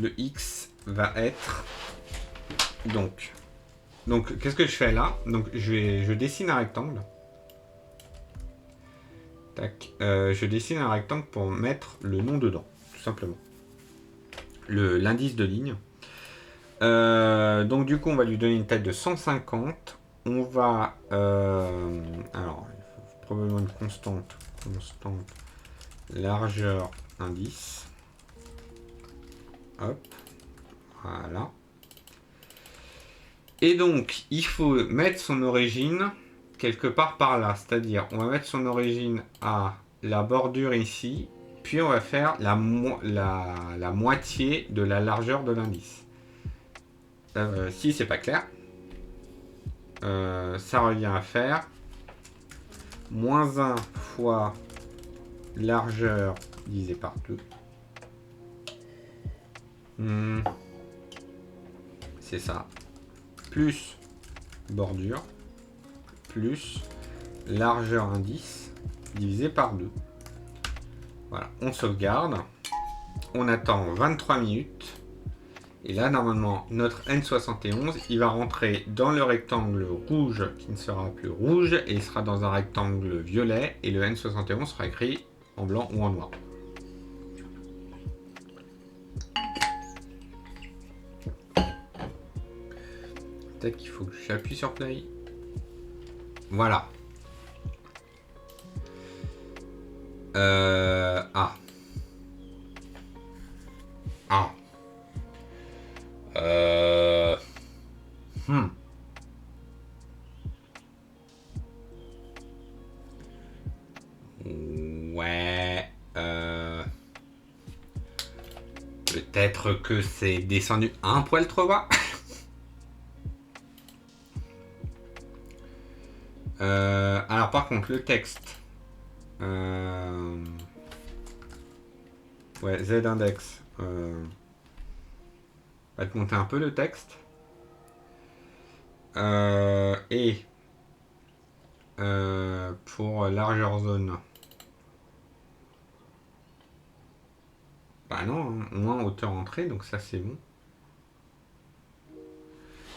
Le X va être... Donc qu'est-ce que je fais là? Donc, je dessine un rectangle. Tac. Je dessine un rectangle pour mettre le nom dedans, tout simplement. L'indice de ligne. Donc, du coup, on va lui donner une taille de 150. On va... alors, il faut probablement une constante. Largeur indice. Hop. Voilà. Et donc, il faut mettre son origine quelque part par là. C'est-à-dire, on va mettre son origine à la bordure ici, puis on va faire la moitié de la largeur de l'indice. Si c'est pas clair, ça revient à faire moins 1 fois largeur divisé par 2. C'est ça. Plus bordure, plus largeur indice, divisé par 2. Voilà, on sauvegarde. On attend 23 minutes. Et là, normalement, notre N71, il va rentrer dans le rectangle rouge qui ne sera plus rouge et il sera dans un rectangle violet et le N71 sera écrit en blanc ou en noir. Peut-être qu'il faut que j'appuie sur play. Voilà. Ah. Ouais. Peut-être que c'est descendu un poil trop bas. Alors par contre le texte. Ouais, Z-index. Va te monter un peu le texte. Et pour largeur zone. Bah non, hein, moins hauteur entrée, donc ça c'est bon.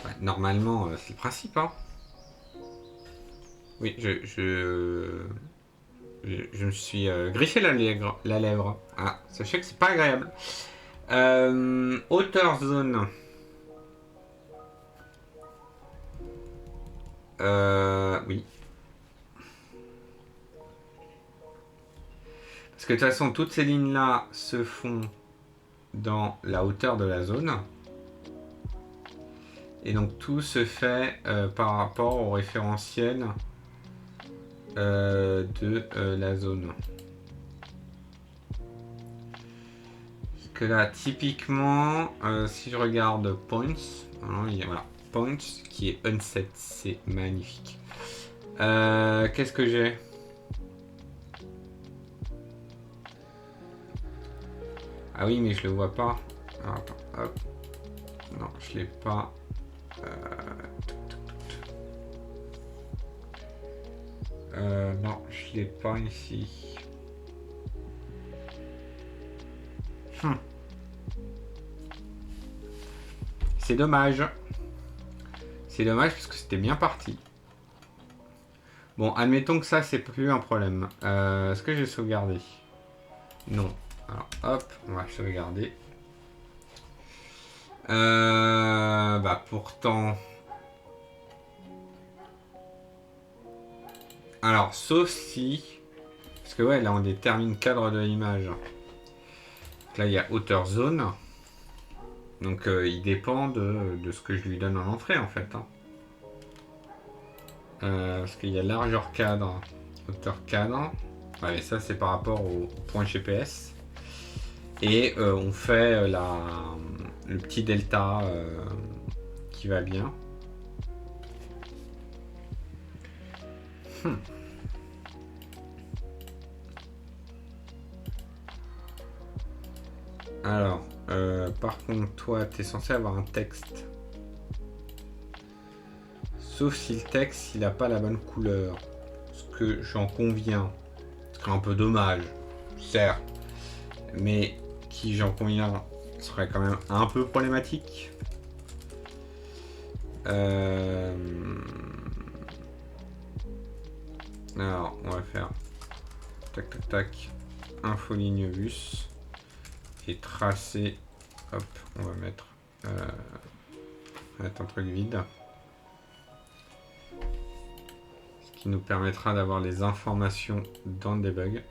Ouais, normalement, c'est le principe, hein. Oui, je me suis griffé la lèvre. Ah, sachez que c'est pas agréable. Hauteur zone. Oui. Parce que de toute façon, toutes ces lignes-là se font dans la hauteur de la zone. Et donc tout se fait par rapport au référentiel de la zone. Parce que là, typiquement, si je regarde points, voilà, points qui est unset, c'est magnifique. Qu'est-ce que j'ai? Ah oui, mais je le vois pas. Alors, attends, hop. Non, je l'ai pas. Non, je l'ai pas ici. C'est dommage. C'est dommage parce que c'était bien parti. Bon, admettons que ça, c'est plus un problème. Est-ce que j'ai sauvegardé? Non. Alors, hop, on va sauvegarder. Bah, pourtant... Alors, sauf si... Parce que ouais, là, on détermine cadre de l'image. Là, il y a hauteur zone. Donc, il dépend de ce que je lui donne en entrée, en fait. Hein. Parce qu'il y a largeur cadre, hauteur cadre. Ouais, mais ça, c'est par rapport au point GPS. Et on fait le petit delta qui va bien. Alors, par contre, toi, tu es censé avoir un texte. Sauf si le texte, il n'a pas la bonne couleur. Ce que j'en conviens. Ce serait un peu dommage, certes. Mais qui, j'en conviens, serait quand même un peu problématique. Alors, on va faire tac tac tac, info ligne bus et tracer. Hop, on va mettre un truc vide. Ce qui nous permettra d'avoir les informations dans le debug.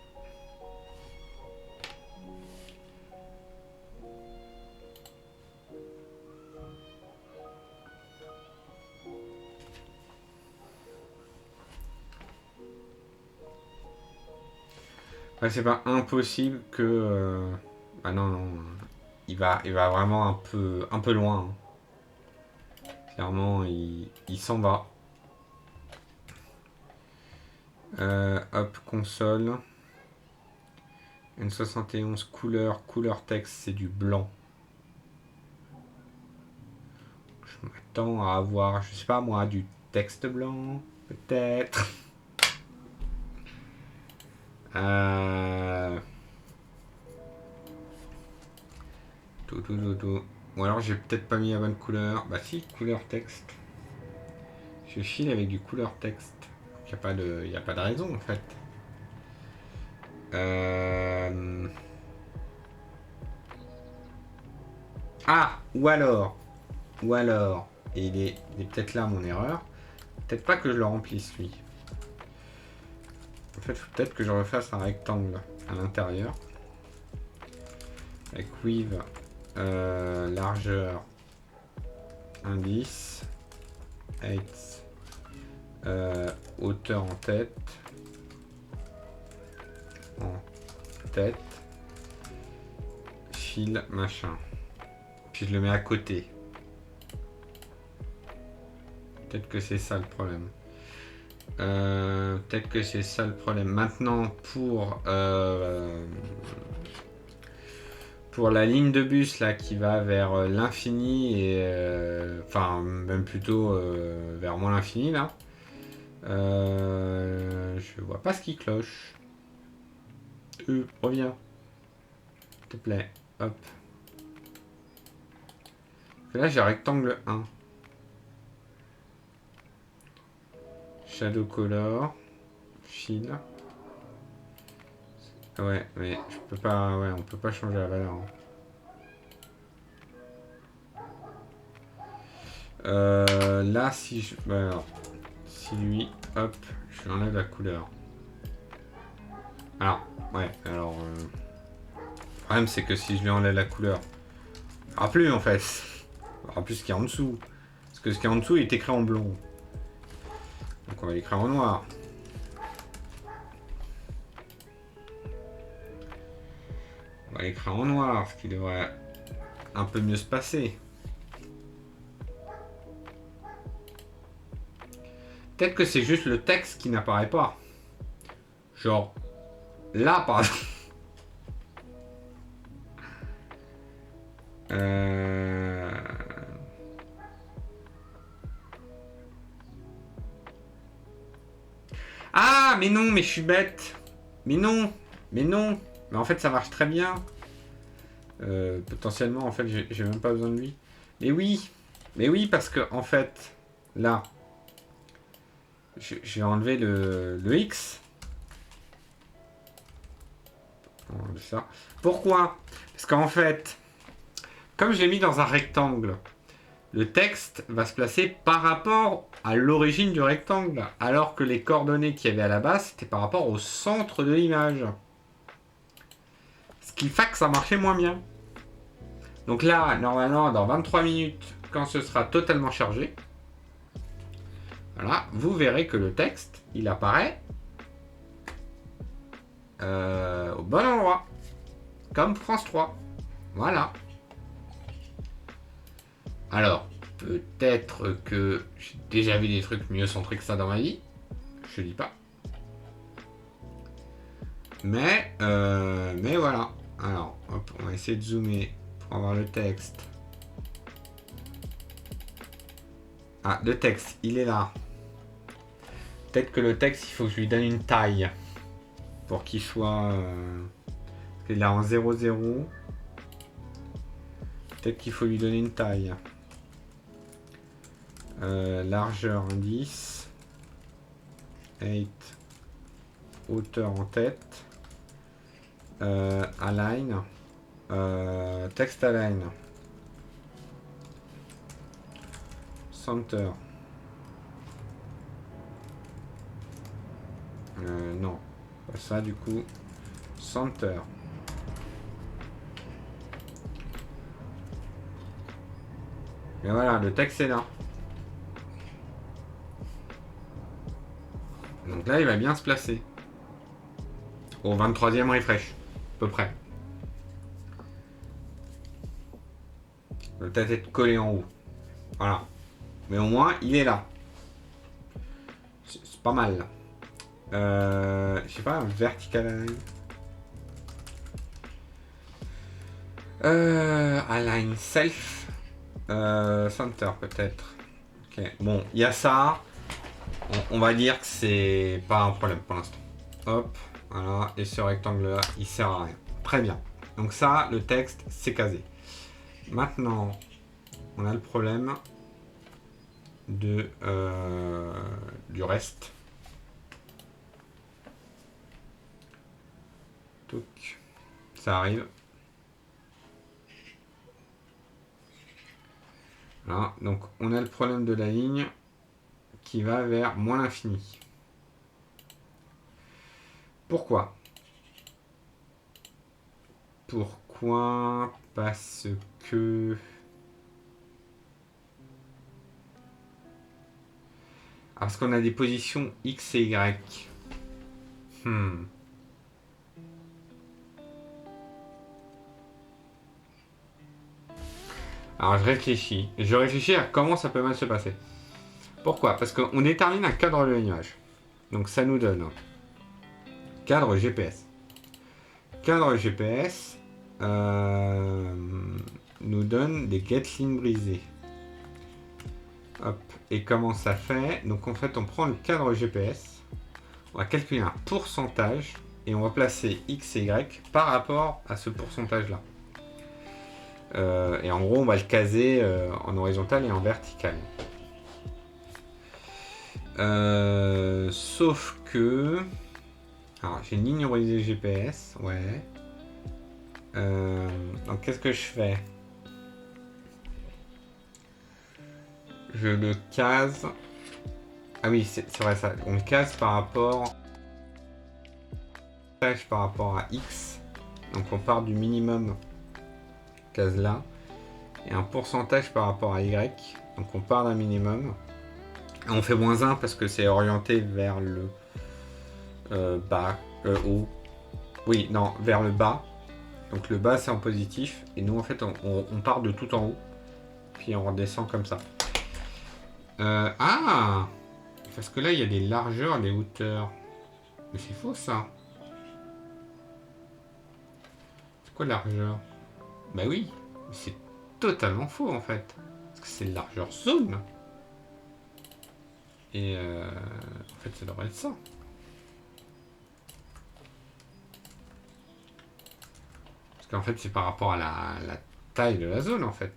Ouais, c'est pas impossible que... Ah non, non. Il va vraiment un peu loin. Hein. Clairement, il s'en va. Hop, console. N71 couleur texte, c'est du blanc. Je m'attends à avoir, je sais pas moi, du texte blanc, peut-être. Tout. Ou alors j'ai peut-être pas mis la bonne couleur. Bah si, couleur texte. Je file avec du couleur texte. Il n'y a pas de raison en fait. Ah, ou alors, et il est peut-être là mon erreur. Peut-être pas que je le remplisse lui. En fait, faut peut-être que je refasse un rectangle à l'intérieur. Avec weave, largeur, indice, height, hauteur en tête, fil, machin. Puis je le mets à côté. Peut-être que c'est ça le problème. Peut-être que c'est ça le problème. Maintenant, pour la ligne de bus là qui va vers l'infini et enfin même plutôt vers moins l'infini là. Je vois pas ce qui cloche. Reviens. S'il te plaît. Hop. Là j'ai rectangle 1. Shadow color. Fill. Ouais, mais je peux pas. Ouais, on peut pas changer la valeur. Là, si je. Bah, alors, si lui, hop, je lui enlève la couleur. Alors, ouais, alors. Le problème, c'est que si je lui enlève la couleur, il n'y aura plus en fait. Il n'y aura plus ce qu'il y a en dessous. Parce que ce qu'il y a en dessous, il est écrit en blond. Donc, on va l'écrire en noir. On va l'écrire en noir, ce qui devrait un peu mieux se passer. Peut-être que c'est juste le texte qui n'apparaît pas. Genre, là par exemple. Ah, mais non, mais je suis bête. Mais non, mais non. Mais en fait, ça marche très bien. Potentiellement, en fait, j'ai même pas besoin de lui. Mais oui, parce que en fait, là, j'ai enlevé le X. On enlève ça. Pourquoi? Parce qu'en fait, comme je l'ai mis dans un rectangle, le texte va se placer par rapport à l'origine du rectangle, alors que les coordonnées qu'il y avait à la base, c'était par rapport au centre de l'image. Ce qui fait que ça marchait moins bien. Donc là, normalement, dans 23 minutes, quand ce sera totalement chargé, voilà, vous verrez que le texte, il apparaît au bon endroit, comme France 3. Voilà. Alors, peut-être que j'ai déjà vu des trucs mieux centrés que ça dans ma vie. Je dis pas. Mais voilà. Alors, hop, on va essayer de zoomer pour avoir le texte. Ah, le texte, il est là. Peut-être que le texte, il faut que je lui donne une taille. Pour qu'il soit... il est là en 0,0. Peut-être qu'il faut lui donner une taille. Largeur indice. 8. Hauteur en tête. Align. Text align. Center. Non. Pas ça du coup. Center. Et voilà, le texte est là. Donc là, il va bien se placer. Au 23e refresh. À peu près. Il va peut-être être collé en haut. Voilà. Mais au moins, il est là. C'est pas mal. Je sais pas, un vertical align. Align self. Center peut-être. Ok. Bon, il y a ça. On va dire que c'est pas un problème pour l'instant. Hop. Voilà. Et ce rectangle-là, il sert à rien. Très bien. Donc ça, le texte, c'est casé. Maintenant, on a le problème de du reste. Donc, ça arrive. Voilà, donc on a le problème de la ligne qui va vers moins l'infini. Pourquoi? Pourquoi? Parce que... parce qu'on a des positions X et Y. Alors je réfléchis. Je réfléchis à comment ça peut mal se passer. Pourquoi? Parce qu'on détermine un cadre de l'image. Donc ça nous donne cadre GPS. Cadre GPS, nous donne des getLine brisés. Hop. Et comment ça fait? Donc en fait, on prend le cadre GPS, on va calculer un pourcentage et on va placer X et Y par rapport à ce pourcentage-là. Et en gros, on va le caser en horizontal et en vertical. Sauf que... Alors, j'ai une ligne horizontal GPS, ouais. Donc, qu'est-ce que je fais? Je le case... Ah oui, c'est vrai ça. On le case par rapport à X. Donc, on part du minimum, case là. Et un pourcentage par rapport à Y. Donc, on part d'un minimum. Et on fait -1 parce que c'est orienté vers le bas, haut. Oui, non, vers le bas. Donc le bas c'est en positif. Et nous en fait on part de tout en haut. Puis on redescend comme ça. Ah, parce que là il y a des largeurs, des hauteurs. Mais c'est faux ça. C'est quoi largeur? Bah oui, c'est totalement faux en fait. Parce que c'est largeur zone. Et en fait ça devrait être ça. Parce qu'en fait c'est par rapport à la taille de la zone en fait.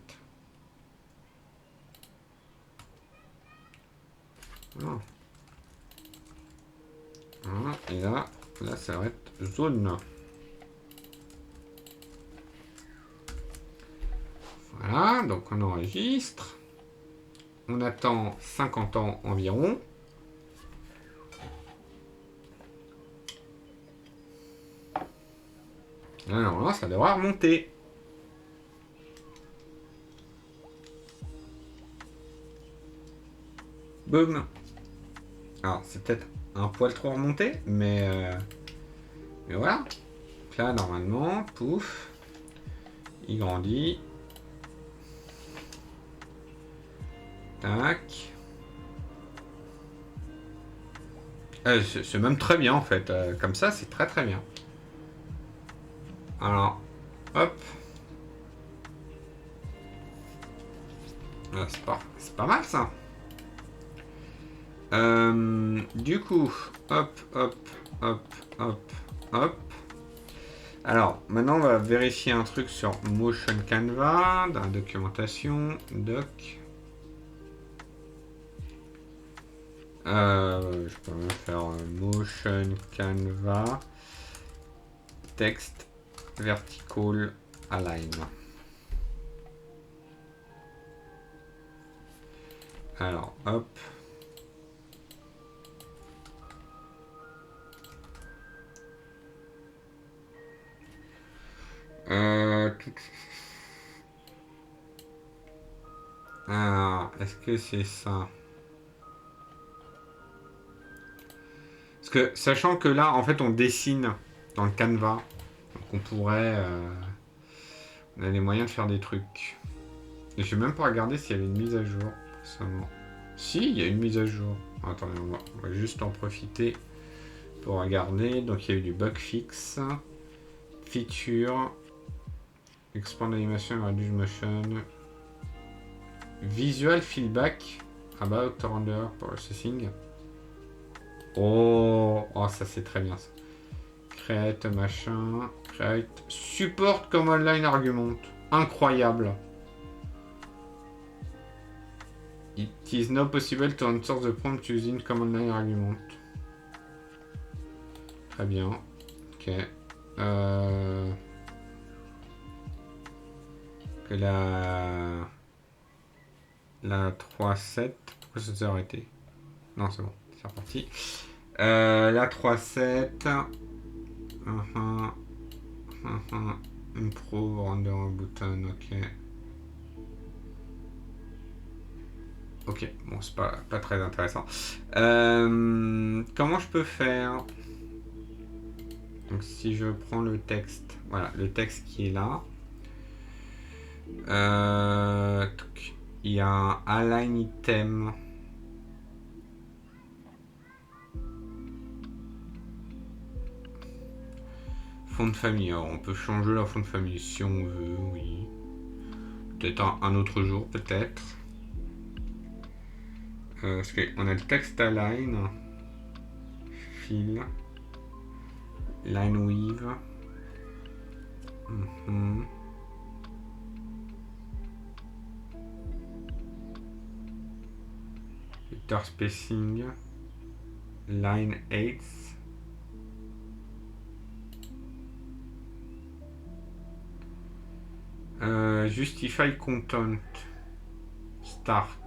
Ah. Voilà, et là ça va être zone. Voilà, donc on enregistre. On attend 50 ans environ. Alors là, ça devra remonter. Boum. Alors, c'est peut-être un poil trop remonté, mais voilà. Donc là, normalement, pouf, il grandit. Tac. C'est même très bien en fait. Comme ça, c'est très très bien. Alors, hop. C'est pas mal ça. Du coup, hop, hop, hop, hop, hop. Alors, maintenant, on va vérifier un truc sur Motion Canva, dans la documentation, doc. Je peux même faire Motion Canva, texte, vertical, align. Alors, hop. Alors, est-ce que c'est ça? Parce que, sachant que là, en fait, on dessine dans le Canva, donc on pourrait... on a les moyens de faire des trucs. Et je vais même pas regarder s'il y avait une mise à jour. Seulement. Si, il y a une mise à jour. Attendez, on va juste en profiter pour regarder. Donc, il y a eu du bug fix, feature, expand animation, reduce motion, visual feedback about render processing. Oh, ça c'est très bien ça. Create machin, create support command line argument. Incroyable. It is now possible to answer the prompt using command line argument. Très bien. Ok. Que la 3.7. Pourquoi ça s'est arrêté? Non, c'est bon. C'est reparti. La 3.7. Improve render button. Ok. Ok, bon, c'est pas très intéressant. Comment je peux faire? Donc, si je prends le texte, voilà, le texte qui est là. Il y a un align item. fond de famille. Alors, on peut changer la fond de famille si on veut, oui. Peut-être un autre jour, peut-être. Parce qu'on a le text align, fill, line weave. Letter spacing, line 8. Justify content. Start.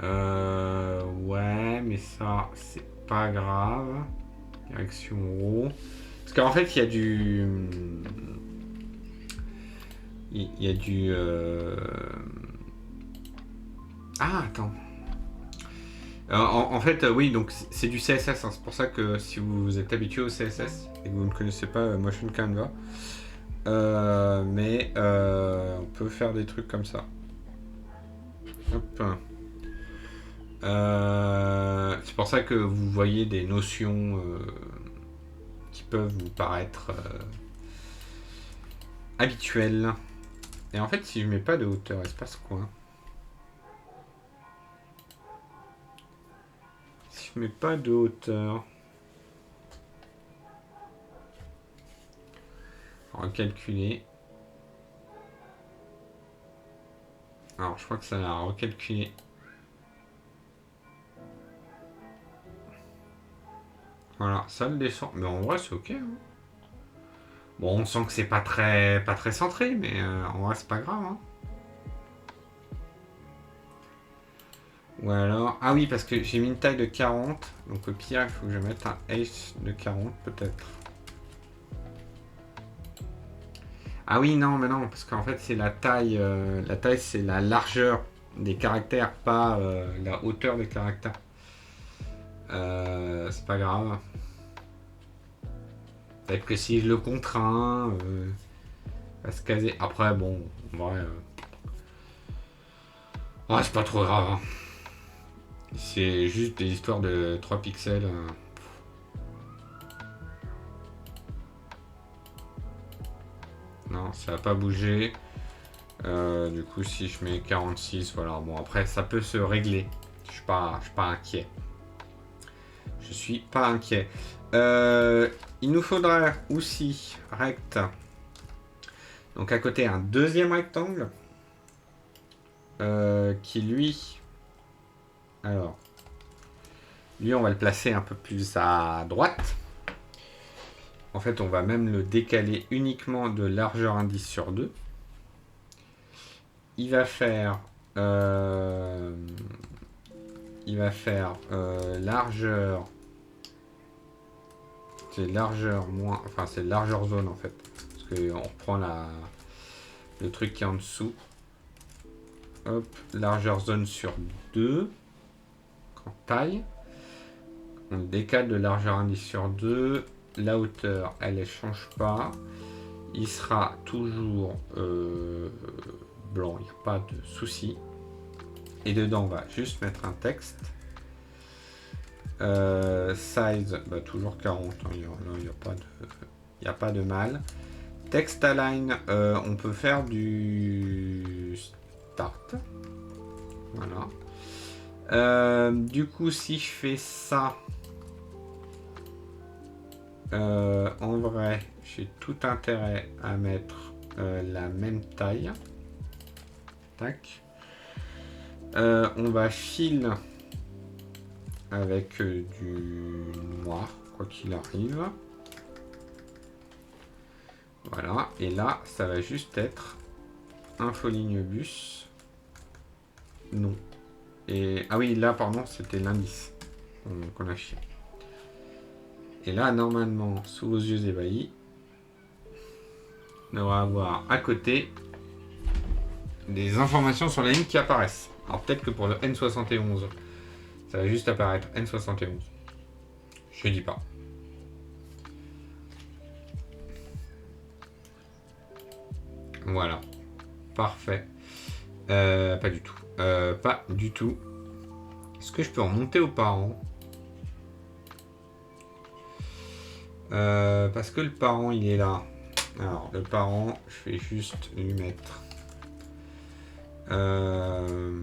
Ouais, mais ça, c'est pas grave. Direction haut. Parce qu'en fait, il y a du... Il y a du... Ah, attends. En fait, oui, donc c'est du CSS. Hein. C'est pour ça que si vous êtes habitué au CSS et que vous ne connaissez pas Motion Canva, mais on peut faire des trucs comme ça. Hop. C'est pour ça que vous voyez des notions qui peuvent vous paraître habituelles. Et en fait, si je mets pas de hauteur, il se passe quoi? Si je mets pas de hauteur, on va calculer. Alors, je crois que ça a recalculé. Voilà, ça le descend. Mais en vrai, c'est ok. Hein. Bon, on sent que c'est pas très centré, mais en vrai, c'est pas grave. Hein. Ou alors... Ah oui, parce que j'ai mis une taille de 40. Donc au pire, il faut que je mette un H de 40, peut-être. Ah oui, non, mais non, parce qu'en fait, c'est la taille. La taille, c'est la largeur des caractères, pas la hauteur des caractères. C'est pas grave. Peut-être que si je le contrains, il va se caser. Après, bon, en vrai... Ouais, c'est pas trop grave. Hein. C'est juste des histoires de 3 pixels. Non, ça va pas bouger. Du coup, si je mets 46, voilà. Bon, après, ça peut se régler. Je suis pas inquiet. Je suis pas inquiet. Il nous faudra aussi rect. Donc à côté, un deuxième rectangle. Qui lui... Alors... Lui, on va le placer un peu plus à droite. En fait, on va même le décaler uniquement de largeur indice sur 2. Il va faire... largeur... C'est largeur moins... Enfin, c'est largeur zone, en fait. Parce qu'on reprend le truc qui est en dessous. Hop, largeur zone sur 2. En taille. On décale de largeur indice sur 2. La hauteur, elle ne change pas. Il sera toujours blanc, il n'y a pas de souci. Et dedans, on va juste mettre un texte. Size, bah, toujours 40, hein, il n'y a pas de mal. Text align, on peut faire du start. Voilà. Du coup, si je fais ça, en vrai, j'ai tout intérêt à mettre la même taille. Tac. On va fill avec du noir, quoi qu'il arrive. Voilà. Et là, ça va juste être infoligne bus. Non. Et ah oui, là, pardon, c'était l'indice qu'on a chié. Et là, normalement, sous vos yeux ébahis, on devrait avoir à côté des informations sur la ligne qui apparaissent. Alors peut-être que pour le N71, ça va juste apparaître N71. Je dis pas. Voilà. Parfait. Pas du tout. Pas du tout. Est-ce que je peux remonter aux parents? Parce que le parent, il est là. Alors, le parent, je vais juste lui mettre... je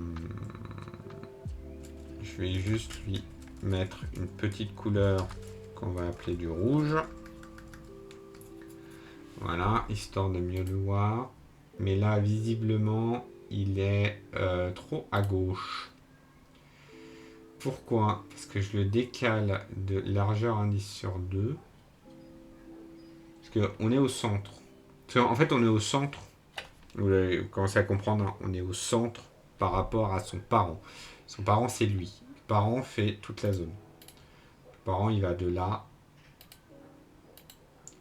vais juste lui mettre une petite couleur qu'on va appeler du rouge. Voilà, histoire de mieux le voir. Mais là, visiblement, il est trop à gauche. Pourquoi? Parce que je le décale de largeur indice sur 2. Parce qu'on est au centre. En fait, on est au centre. Vous commencez à comprendre, hein, on est au centre par rapport à son parent. Son parent, c'est lui. Le parent fait toute la zone. Le parent, il va de là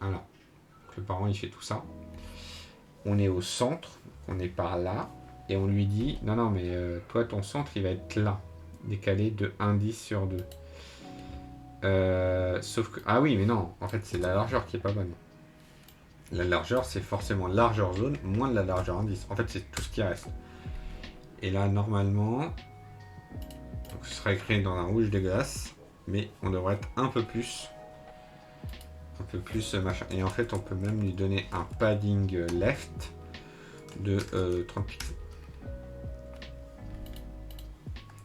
à là. Donc, le parent, il fait tout ça. On est au centre, on est par là. Et on lui dit, non, non, mais toi, ton centre, il va être là. Décalé de 1,10 sur 2. Sauf que... Ah oui, mais non. En fait, c'est la largeur qui est pas bonne. La largeur, c'est forcément largeur zone, moins de la largeur indice. En fait, c'est tout ce qui reste. Et là, normalement, donc, ce sera écrit dans un rouge dégueulasse, mais on devrait être un peu plus machin. Et en fait, on peut même lui donner un padding left de 30 pixels.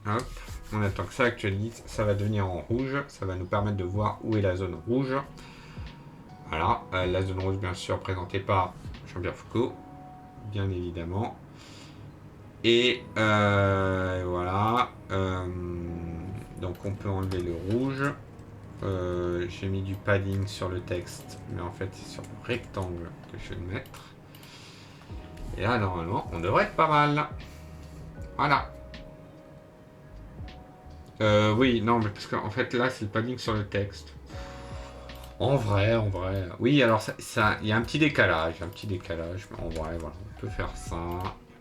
Hop, on attend que ça actualise, ça va devenir en rouge, ça va nous permettre de voir où est la zone rouge. Voilà, la zone rouge bien sûr présentée par Jean-Pierre Foucault, bien évidemment. Et voilà, donc on peut enlever le rouge. J'ai mis du padding sur le texte, mais en fait c'est sur le rectangle que je vais le mettre. Et là normalement on devrait être pas mal. Voilà. Oui, non, mais parce qu'en fait là c'est le padding sur le texte. En vrai. Oui, alors ça, il y a un petit décalage, mais en vrai, voilà, on peut faire ça,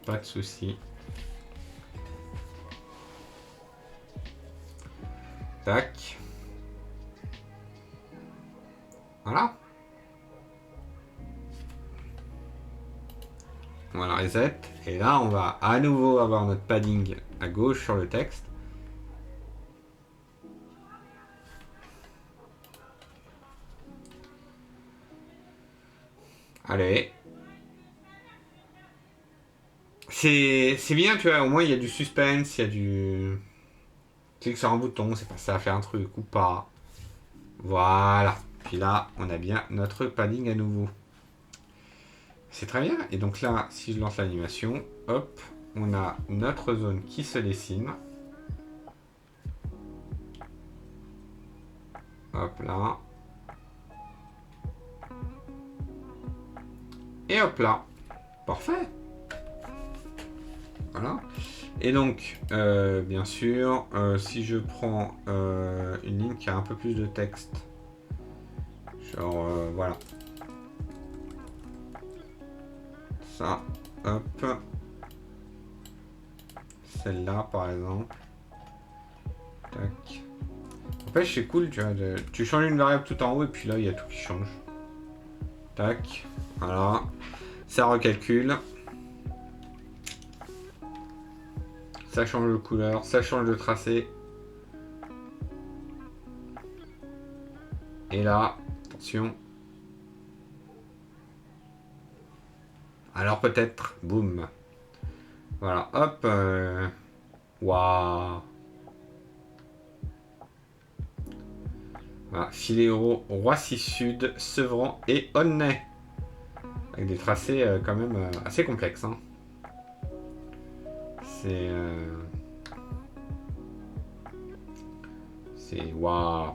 pas de souci. Tac. Voilà. Voilà, reset. Et là, on va à nouveau avoir notre padding à gauche sur le texte. Allez. C'est bien, tu vois, au moins il y a du suspense, il y a du... Clique sur un bouton, c'est pas ça à faire un truc ou pas. Voilà. Puis là, on a bien notre padding à nouveau. C'est très bien. Et donc là, si je lance l'animation, hop, on a notre zone qui se dessine. Hop là. Et hop là. Parfait. Voilà. Et donc, bien sûr, si je prends une ligne qui a un peu plus de texte, genre, voilà. Ça, hop. Celle-là, par exemple. Tac. En fait, c'est cool, tu vois. Tu changes une variable tout en haut et puis là, il y a tout qui change. Tac. Voilà. Ça recalcule. Ça change de couleur. Ça change de tracé. Et là, attention. Alors peut-être, boum. Voilà, hop. Waouh. Voilà, Filéo, Roissy Sud, Sevran et Aulnay. Avec des tracés quand même assez complexes. Hein. C'est... C'est... Waouh.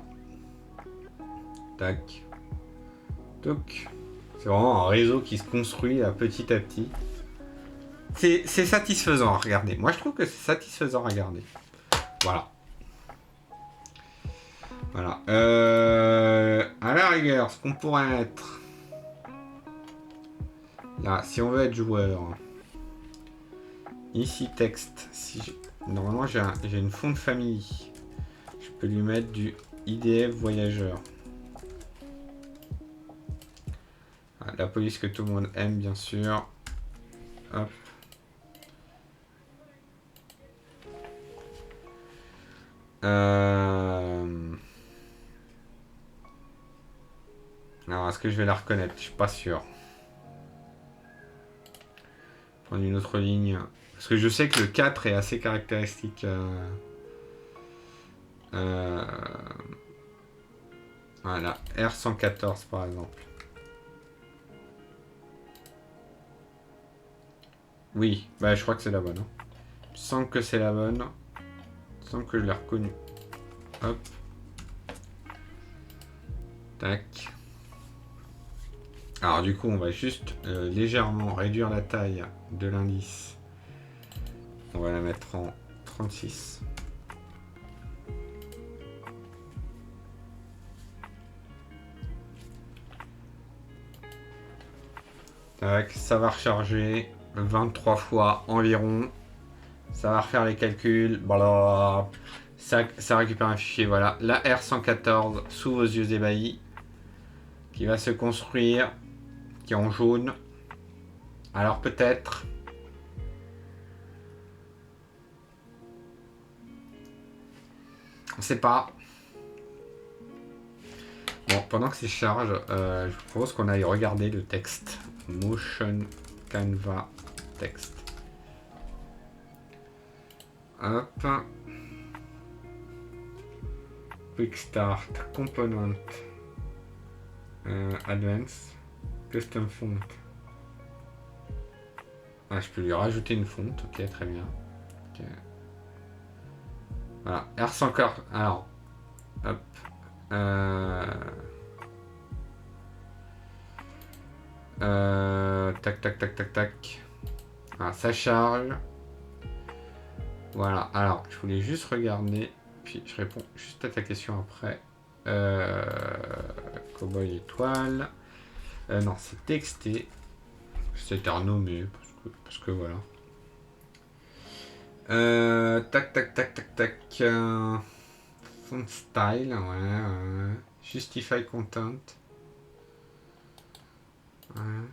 Tac. Toc. C'est vraiment un réseau qui se construit petit à petit. C'est satisfaisant à regarder. Moi, je trouve que c'est satisfaisant à regarder. Voilà. Voilà. À la rigueur, ce qu'on pourrait mettre... Là, si on veut être joueur... Ici, texte. Si normalement, j'ai une fond de famille. Je peux lui mettre du IDF voyageur. La police que tout le monde aime, bien sûr. Hop. Alors, est-ce que je vais la reconnaître? Je suis pas sûr. Prendre une autre ligne. Parce que je sais que le 4 est assez caractéristique. Voilà, R114 par exemple. Oui, bah je crois que c'est la bonne. Hein. Je sens que c'est la bonne. Je sens que je l'ai reconnue. Hop. Tac. Alors du coup, on va juste légèrement réduire la taille de l'indice. On va la mettre en 36. Tac, ça va recharger 23 fois environ. Ça va refaire les calculs. Voilà. Ça récupère un fichier. Voilà. La R114 sous vos yeux ébahis. Qui va se construire. Qui est en jaune. Alors peut-être. On sait pas. Bon, pendant que c'est charge, je vous propose qu'on aille regarder le texte. Motion Canva texte. Hop. Quick Start, Component, Advanced, Custom Font. Ah, je peux lui rajouter une fonte, ok, très bien. Okay. Voilà, R100 alors, hop. Tac, tac, tac, tac, tac. Voilà, ça charge. Voilà, alors, je voulais juste regarder, puis je réponds juste à ta question après. Cowboy étoile. Non, c'est texté. C'était renommé, parce que voilà. Tac, tac, tac, tac, tac. Font style, ouais. Justify content. Ouais.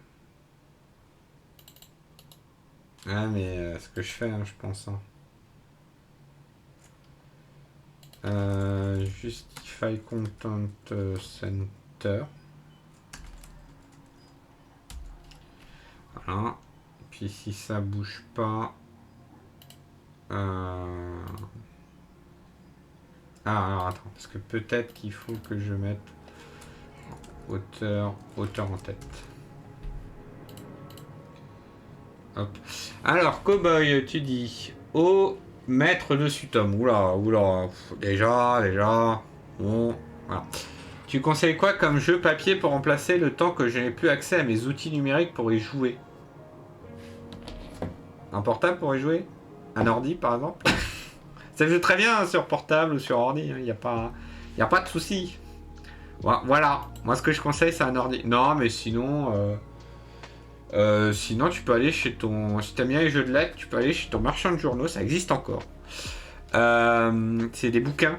Ah, mais ce que je fais, hein, je pense. Hein. Justify content center. Voilà. Puis si ça bouge pas. Ah, alors attends, parce que peut-être qu'il faut que je mette auteur en tête. Hop. Alors, Cowboy, tu dis au maître de Sutom. Oula, déjà. Bon, voilà. Tu conseilles quoi comme jeu papier pour remplacer le temps que je n'ai plus accès à mes outils numériques pour y jouer? Un portable pour y jouer? Un ordi, par exemple? Ça joue très bien sur portable ou sur ordi, il n'y a pas de souci. Voilà, moi ce que je conseille c'est un ordi. Non, mais sinon, sinon tu peux aller chez ton... Si t'aimes bien les jeux de lettres, tu peux aller chez ton marchand de journaux, ça existe encore. C'est des bouquins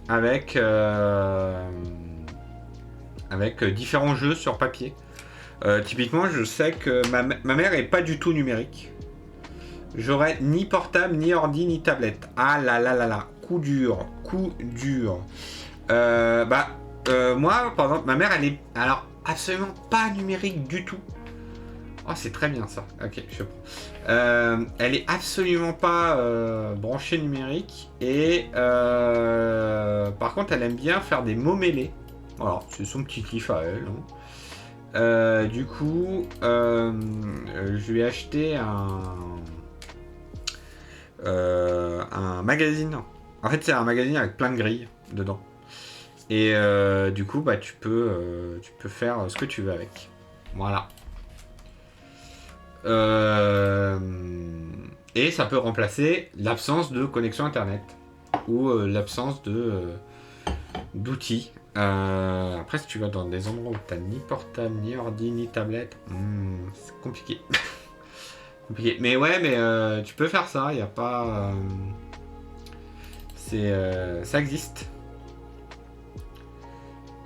avec différents jeux sur papier. Typiquement, je sais que ma mère est pas du tout numérique. J'aurais ni portable, ni ordi, ni tablette. Ah là là là là. Coup dur. Moi, par exemple, ma mère, elle est alors absolument pas numérique du tout. Oh, c'est très bien ça. Ok, je prends. Elle est absolument pas branchée numérique. Et par contre, elle aime bien faire des mots mêlés. Voilà, c'est son petit kiff à elle. Hein. Du coup, je lui ai acheté un magazine. En fait, c'est un magazine avec plein de grilles dedans. Et du coup, bah, tu peux faire ce que tu veux avec. Voilà. Et ça peut remplacer l'absence de connexion internet ou l'absence d'outils. Après, si tu vas dans des endroits où tu n'as ni portable, ni ordi, ni tablette, c'est compliqué. Mais ouais, mais tu peux faire ça, il n'y a pas... ça existe.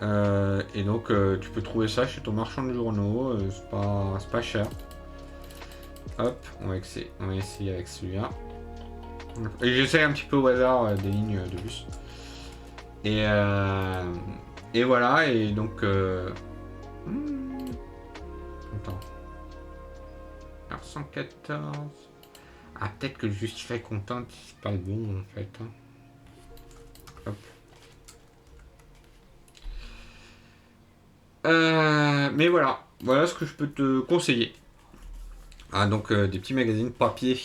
Et donc tu peux trouver ça chez ton marchand de journaux, c'est pas cher. Hop, on va essayer avec celui-là. Et j'essaie un petit peu au hasard des lignes de bus. Et voilà, et donc Attends. Alors 114. Ah, peut-être que le justify content, c'est pas le bon en fait. Hein. Hop. Mais voilà. Voilà ce que je peux te conseiller. Ah, donc des petits magazines papier.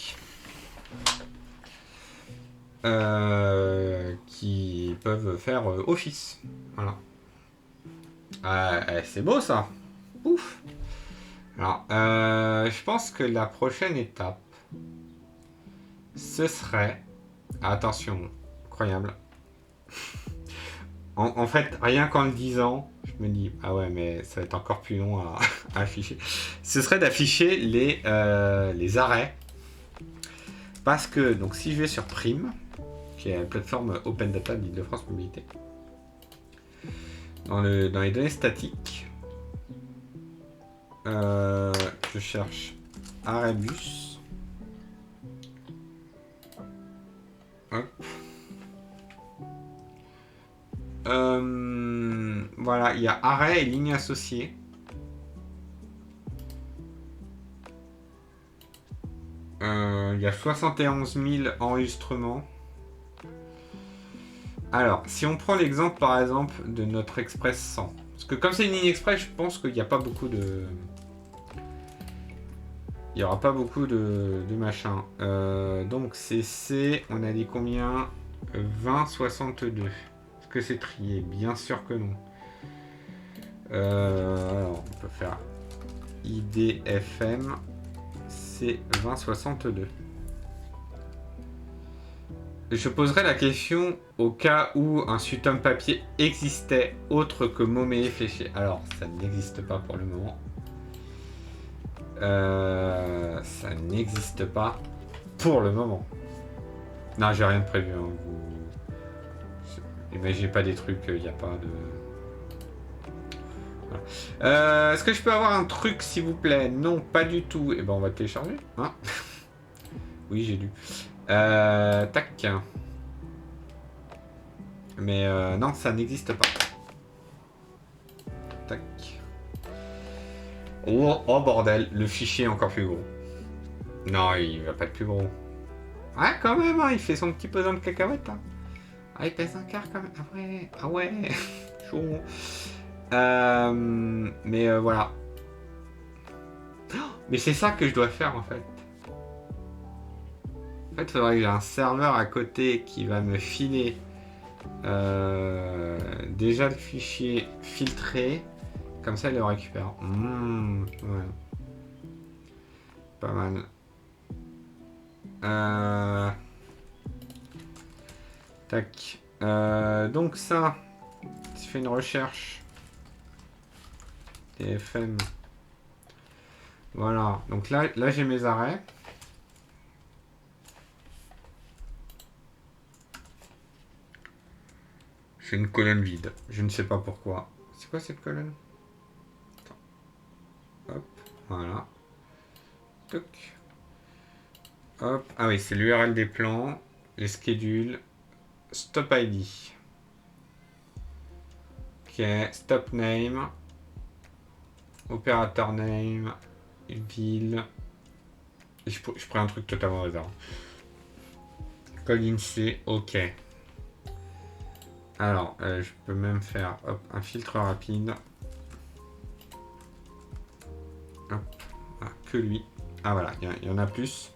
Qui peuvent faire office. Voilà. C'est beau ça. Ouf. Alors, je pense que la prochaine étape, ce serait... Attention, incroyable. En fait, rien qu'en le disant, je me dis, ah ouais, mais ça va être encore plus long à afficher. Ce serait d'afficher les arrêts. Parce que, donc, si je vais sur Prime, qui est la plateforme Open Data d'Île-de-France Mobilité, dans les données statiques, je cherche arrêt bus. Hop. Voilà, il y a arrêt et ligne associée. Il y a 71 000 enregistrements. Alors, si on prend l'exemple par exemple de notre Express 100, parce que comme c'est une ligne express, je pense qu'il n'y a pas beaucoup de... Il n'y aura pas beaucoup de machin. Donc CC, on a dit combien 20,62. Est-ce que c'est trié? Bien sûr que non. Alors, on peut faire IDFM, c'est 20,62. Je poserai la question au cas où un Sutom papier existait autre que Momé fléché. Alors, ça n'existe pas pour le moment. Ça n'existe pas pour le moment. Non, j'ai rien de prévu. Hein. Imaginez pas des trucs, il n'y a pas de... Voilà. Est-ce que je peux avoir un truc, s'il vous plaît? Non, pas du tout. Eh ben, on va télécharger. Hein. Oui, j'ai lu. Tac. Mais non, ça n'existe pas. Tac. Oh bordel, le fichier est encore plus gros. Non, il va pas être plus gros. Ah quand même, hein, il fait son petit pesant de cacahuète. Hein. Ah, il pèse un quart quand même. Ah ouais, ah ouais. Chaud. Mais voilà. Mais c'est ça que je dois faire en fait. En fait, il faudrait que j'ai un serveur à côté qui va me filer déjà le fichier filtré. Comme ça, il le récupère. Ouais. Pas mal. Tac. Donc ça, si je fais une recherche. TFM. Voilà. Donc là j'ai mes arrêts. J'ai une colonne vide. Je ne sais pas pourquoi. C'est quoi cette colonne? Attends. Hop. Voilà. Toc. Hop. Ah oui, c'est l'URL des plans. Les schedules. Stop ID. Ok. Stop name. Opérateur name. Ville. Je prends un truc totalement au hasard. Code INSEE. Ok. Alors, je peux même faire hop, un filtre rapide. Hop. Ah, que lui. Ah voilà, il y en a plus.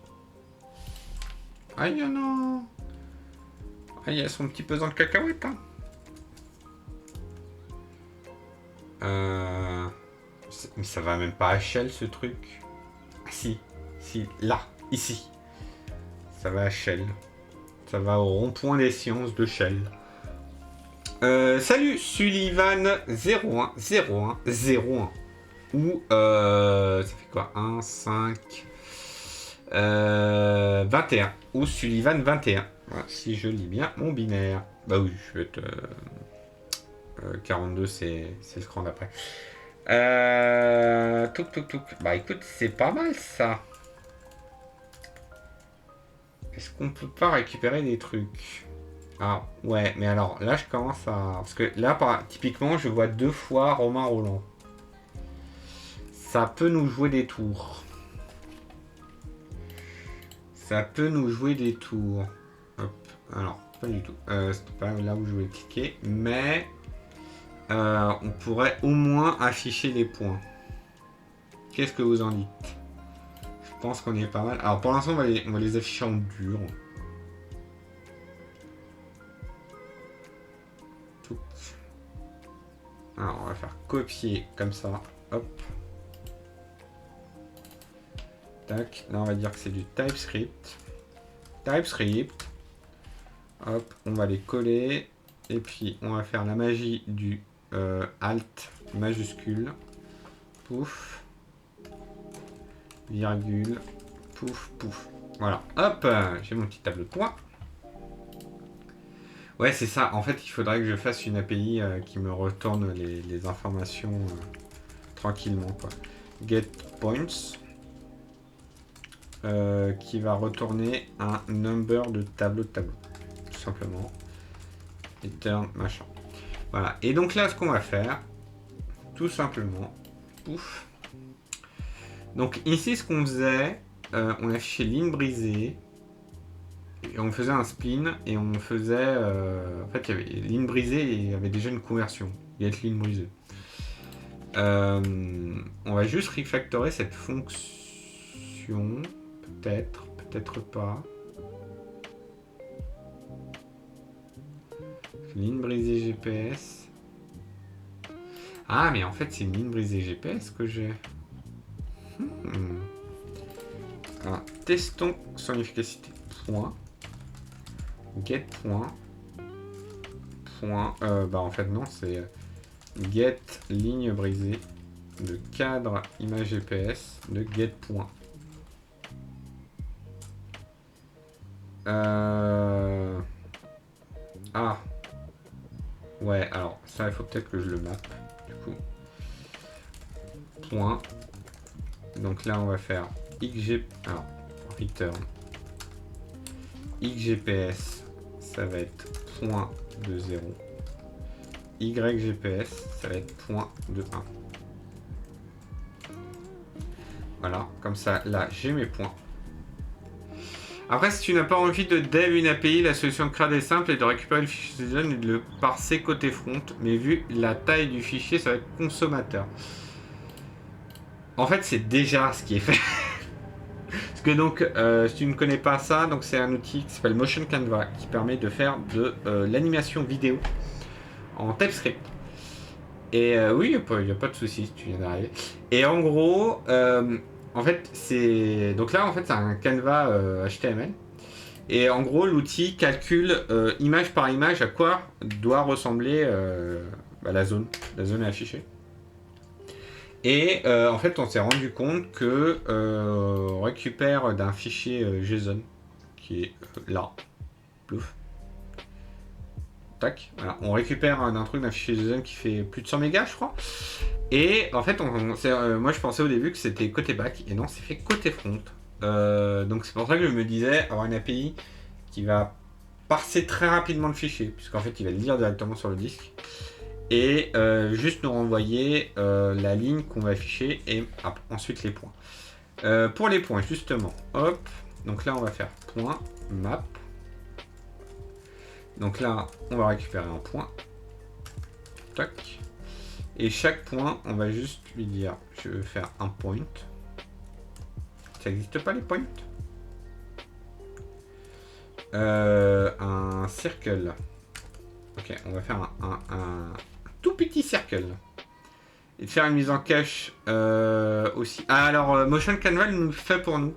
Ah, il y en a. Ah, il y a son petit pesant de cacahuète. Hein. Mais ça va même pas à Shell ce truc. Ah si, là, ici. Ça va à Shell. Ça va au rond-point des sciences de Shell. Salut Sullivan 010101. Ou ça fait quoi 1, 5 21. Ou Sullivan 21. Voilà, si je lis bien mon binaire. Bah oui, je vais être 42, c'est le cran d'après. Touk. Bah écoute, c'est pas mal ça. Est-ce qu'on peut pas récupérer des trucs? Ah ouais, mais alors là je commence à... Parce que là, typiquement, je vois 2 fois Romain Roland. ça peut nous jouer des tours. Ça peut nous jouer des tours. Hop. Alors, pas du tout. C'était pas là où je voulais cliquer. Mais on pourrait au moins afficher les points. Qu'est-ce que vous en dites? Je pense qu'on est pas mal. Alors, pour l'instant, on va les afficher en dur. Tout. Alors, on va faire copier comme ça. Hop. Tac. Là, on va dire que c'est du TypeScript. TypeScript. Hop, on va les coller. Et puis, on va faire la magie du Alt majuscule. Pouf. Virgule. Pouf, pouf. Voilà. Hop, j'ai mon petit tableau de points. Ouais, c'est ça. En fait, il faudrait que je fasse une API qui me retourne les informations tranquillement, quoi. Get points. Qui va retourner un number de tableau, tout simplement. Et turn machin. Voilà. Et donc là, ce qu'on va faire, tout simplement, pouf. Donc ici, ce qu'on faisait, on affichait ligne brisée, et on faisait un spin, et on faisait, en fait, il y avait ligne brisée et il y avait déjà une conversion. Get ligne brisée. On va juste refactorer cette fonction. Peut-être, peut-être pas. Ligne brisée GPS. Ah, mais en fait, c'est une ligne brisée GPS que j'ai. Alors, testons son efficacité. Point. Get point. Point. Bah, en fait, non, c'est get ligne brisée de cadre image GPS de get point. Ah. Ouais, alors ça, il faut peut-être que je le mappe. Du coup. Point. Donc là, on va faire XG. Alors, return. XGPS, ça va être point de 0. YGPS, ça va être point de 1. Voilà, comme ça, là, j'ai mes points. Après, si tu n'as pas envie de dev une API, la solution de CRUD est simple et de récupérer le fichier JSON et de le parser côté front. Mais vu la taille du fichier, ça va être consommateur. En fait, c'est déjà ce qui est fait. Parce que donc, si tu ne connais pas ça, donc c'est un outil qui s'appelle Motion Canva qui permet de faire de l'animation vidéo en TypeScript. Et oui, il n'y a pas de souci si tu viens d'arriver. Et en gros, en fait, c'est. Donc là, en fait, c'est un Canva HTML. Et en gros, l'outil calcule image par image à quoi doit ressembler la zone affichée. Et en fait, on s'est rendu compte que on récupère d'un fichier JSON qui est là. Plouf. Tac. Voilà. On récupère d'un truc d'un fichier JSON qui fait plus de 100 mégas, je crois. Et en fait, moi je pensais au début que c'était côté back, et non, c'est fait côté front. Donc c'est pour ça que je me disais avoir une API qui va parser très rapidement le fichier, puisqu'en fait il va le lire directement sur le disque, et juste nous renvoyer la ligne qu'on va afficher, et ensuite les points. Pour les points, justement, hop, donc là on va faire point map. Donc là, on va récupérer un point. Tac. Et chaque point, on va juste lui dire, je veux faire un point. Ça n'existe pas les points. Un circle. Ok, on va faire un tout petit circle. Et de faire une mise en cache aussi. Ah, alors, Motion Canva nous le fait pour nous.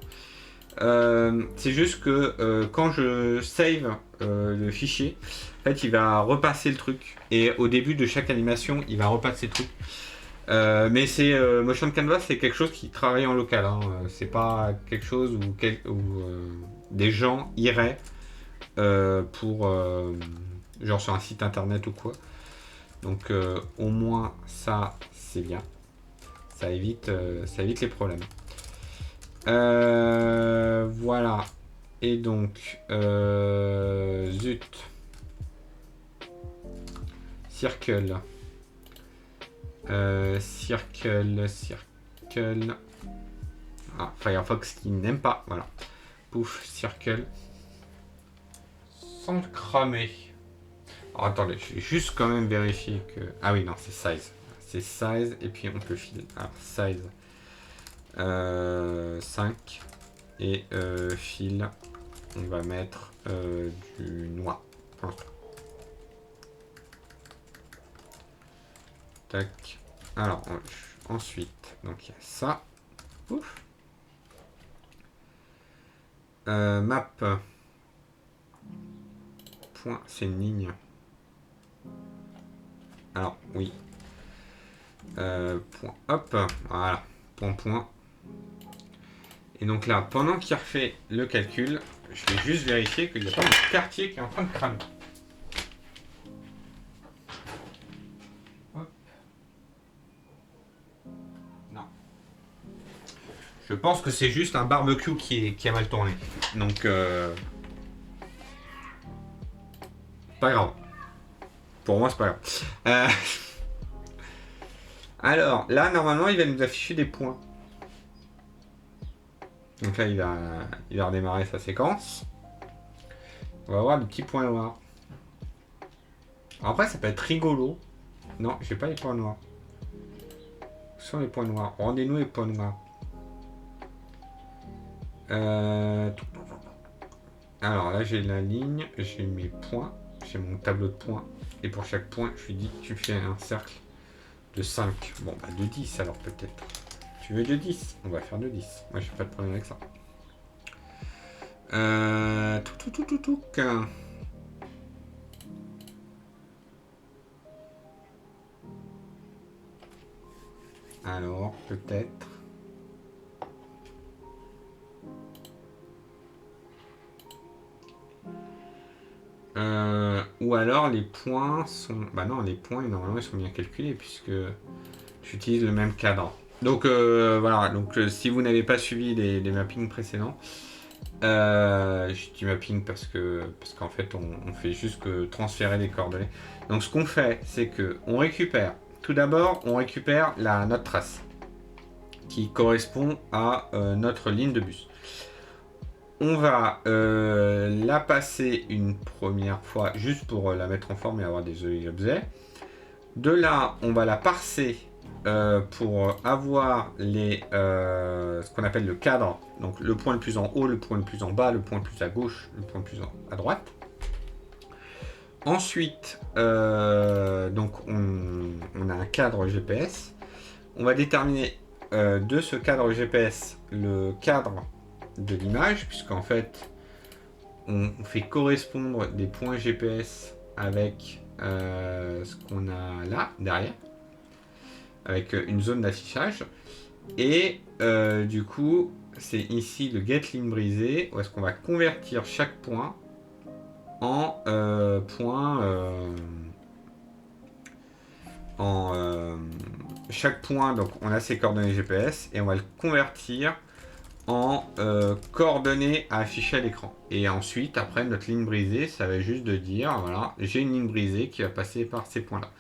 C'est juste que quand je save le fichier, en fait, il va repasser le truc. Et au début de chaque animation, il va repasser le truc. Mais c'est Motion Canva, c'est quelque chose qui travaille en local. Hein. C'est pas quelque chose où des gens iraient pour genre sur un site internet ou quoi. Donc au moins ça, c'est bien. Ça évite les problèmes. Voilà. Et donc, zut. Circle. Circle. circle. Ah, Firefox qui n'aime pas. Voilà. Pouf, circle. Sans le cramer. Alors, attendez, je vais juste quand même vérifier que... Ah oui, non, c'est size. C'est size et puis on peut filer. Alors, size 5. Et fil, on va mettre du noir. Enfin, tac. Alors, ensuite, donc il y a ça. Ouf. Map. Point, c'est une ligne. Alors, oui. Point, hop. Voilà. Point. Et donc là, pendant qu'il refait le calcul, je vais juste vérifier qu'il n'y a pas mon quartier qui est en train de cramer. Hop. Non. Je pense que c'est juste un barbecue qui a mal tourné. Donc, pas grave. Pour moi, c'est pas grave. Alors, là, normalement, il va nous afficher des points. Donc là, il va redémarrer sa séquence. On va avoir des petits points noirs. Alors après, ça peut être rigolo. Non, j'ai pas les points noirs. Où sont les points noirs? Rendez-nous les points noirs. Alors là, j'ai la ligne, j'ai mes points, j'ai mon tableau de points. Et pour chaque point, je lui dis, tu fais un cercle de 5. Bon, bah de 10 alors peut-être. Tu veux de 10? On va faire de 10. Moi, j'ai pas de problème avec ça. Tout. Alors, peut-être. Ou alors les points sont... Bah non, les points, normalement, ils sont bien calculés puisque j'utilise le même cadre. Donc voilà, donc si vous n'avez pas suivi les mappings précédents, je dis mapping parce qu'en fait on fait juste que transférer les coordonnées. Donc ce qu'on fait, c'est que on récupère, tout d'abord on récupère notre trace qui correspond à notre ligne de bus. On va la passer une première fois juste pour la mettre en forme et avoir des objets. De là, on va la parser pour avoir ce qu'on appelle le cadre. Donc le point le plus en haut, le point le plus en bas, le point le plus à gauche, le point le plus à droite. Ensuite, donc on a un cadre GPS. On va déterminer de ce cadre GPS le cadre de l'image, puisqu'en fait, on fait correspondre des points GPS avec ce qu'on a là, derrière, avec une zone d'affichage. Et du coup, c'est ici le get line brisé, où est-ce qu'on va convertir chaque point en chaque point, donc on a ses coordonnées GPS, et on va le convertir en coordonnées à afficher à l'écran. Et ensuite, après, notre ligne brisée, ça va juste de dire, voilà, j'ai une ligne brisée qui va passer par ces points-là.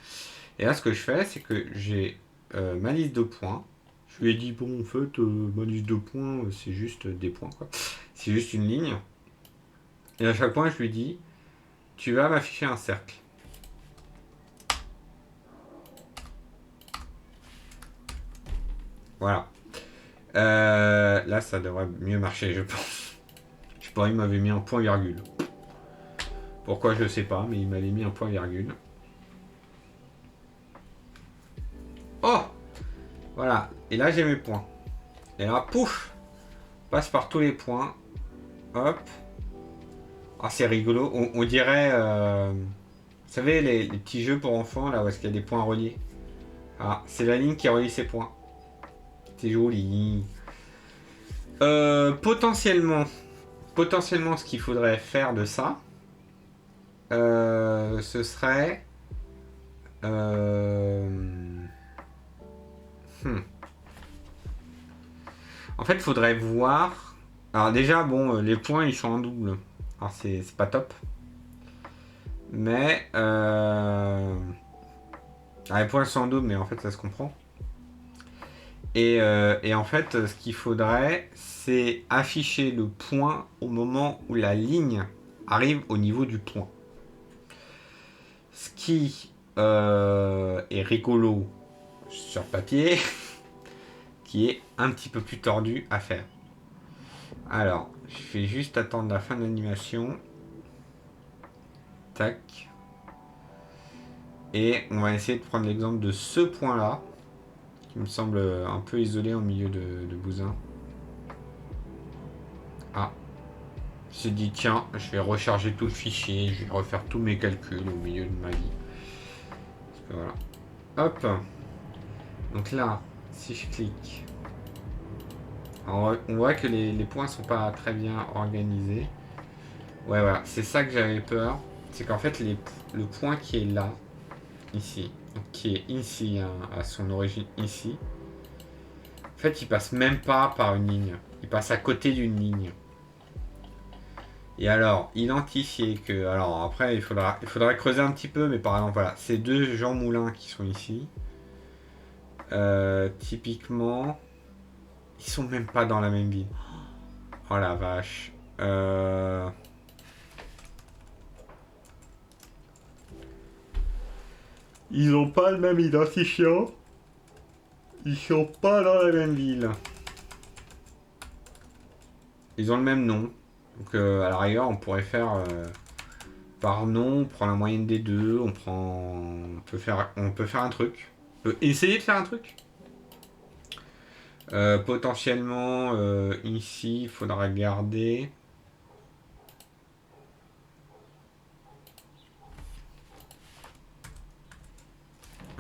Et là, ce que je fais, c'est que j'ai ma liste de points. Je lui ai dit, bon, en fait, ma liste de points, c'est juste des points, quoi. C'est juste une ligne. Et à chaque point, je lui dis, tu vas m'afficher un cercle. Voilà. Là, ça devrait mieux marcher, je pense. Je sais pas, il m'avait mis un point virgule. Pourquoi, je sais pas, mais il m'avait mis un point virgule. Oh! Voilà. Et là, j'ai mes points. Et là, pouf! Passe par tous les points. Hop. Ah, c'est rigolo. On dirait... vous savez, les petits jeux pour enfants, là, où est-ce qu'il y a des points reliés. Ah, c'est la ligne qui relie ces points. C'est joli. Potentiellement, ce qu'il faudrait faire de ça, ce serait... En fait, il faudrait voir... Alors déjà, bon, les points, ils sont en double. Alors, c'est pas top. Mais... les points sont en double, mais en fait, ça se comprend. Et en fait, ce qu'il faudrait, c'est afficher le point au moment où la ligne arrive au niveau du point. Ce qui est rigolo sur papier, qui est un petit peu plus tordu à faire. Alors, je vais juste attendre la fin de l'animation. Tac. Et on va essayer de prendre l'exemple de ce point-là, qui me semble un peu isolé au milieu de Bousin. Ah. J'ai dit, tiens, je vais recharger tout le fichier, je vais refaire tous mes calculs au milieu de ma vie. Voilà. Hop. Donc là, si je clique, alors on voit que les points sont pas très bien organisés. Ouais, voilà, c'est ça que j'avais peur. C'est qu'en fait, le point qui est là, ici, qui est ici, hein, à son origine ici, en fait, il passe même pas par une ligne. Il passe à côté d'une ligne. Et alors, identifier que... Alors, après, il faudra creuser un petit peu, mais par exemple, voilà, ces deux Jean Moulin qui sont ici, typiquement, ils sont même pas dans la même ville. Oh la vache. Ils ont pas le même identifiant. Ils sont pas dans la même ville. Ils ont le même nom. Donc à la rigueur, on pourrait faire par nom, on prend la moyenne des deux, on peut faire un truc. On peut essayer de faire un truc. Potentiellement ici, il faudra garder.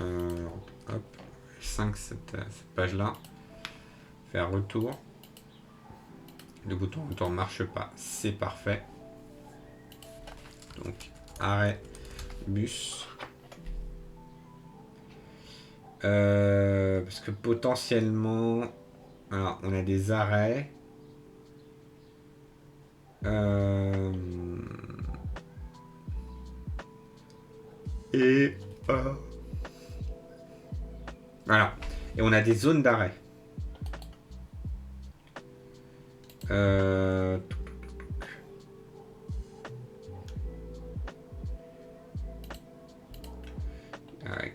Hop, 5 cette page-là. Faire retour. Le bouton retour ne marche pas, c'est parfait. Donc arrêt bus. Parce que potentiellement, alors, on a des arrêts. Et voilà. Et on a des zones d'arrêt.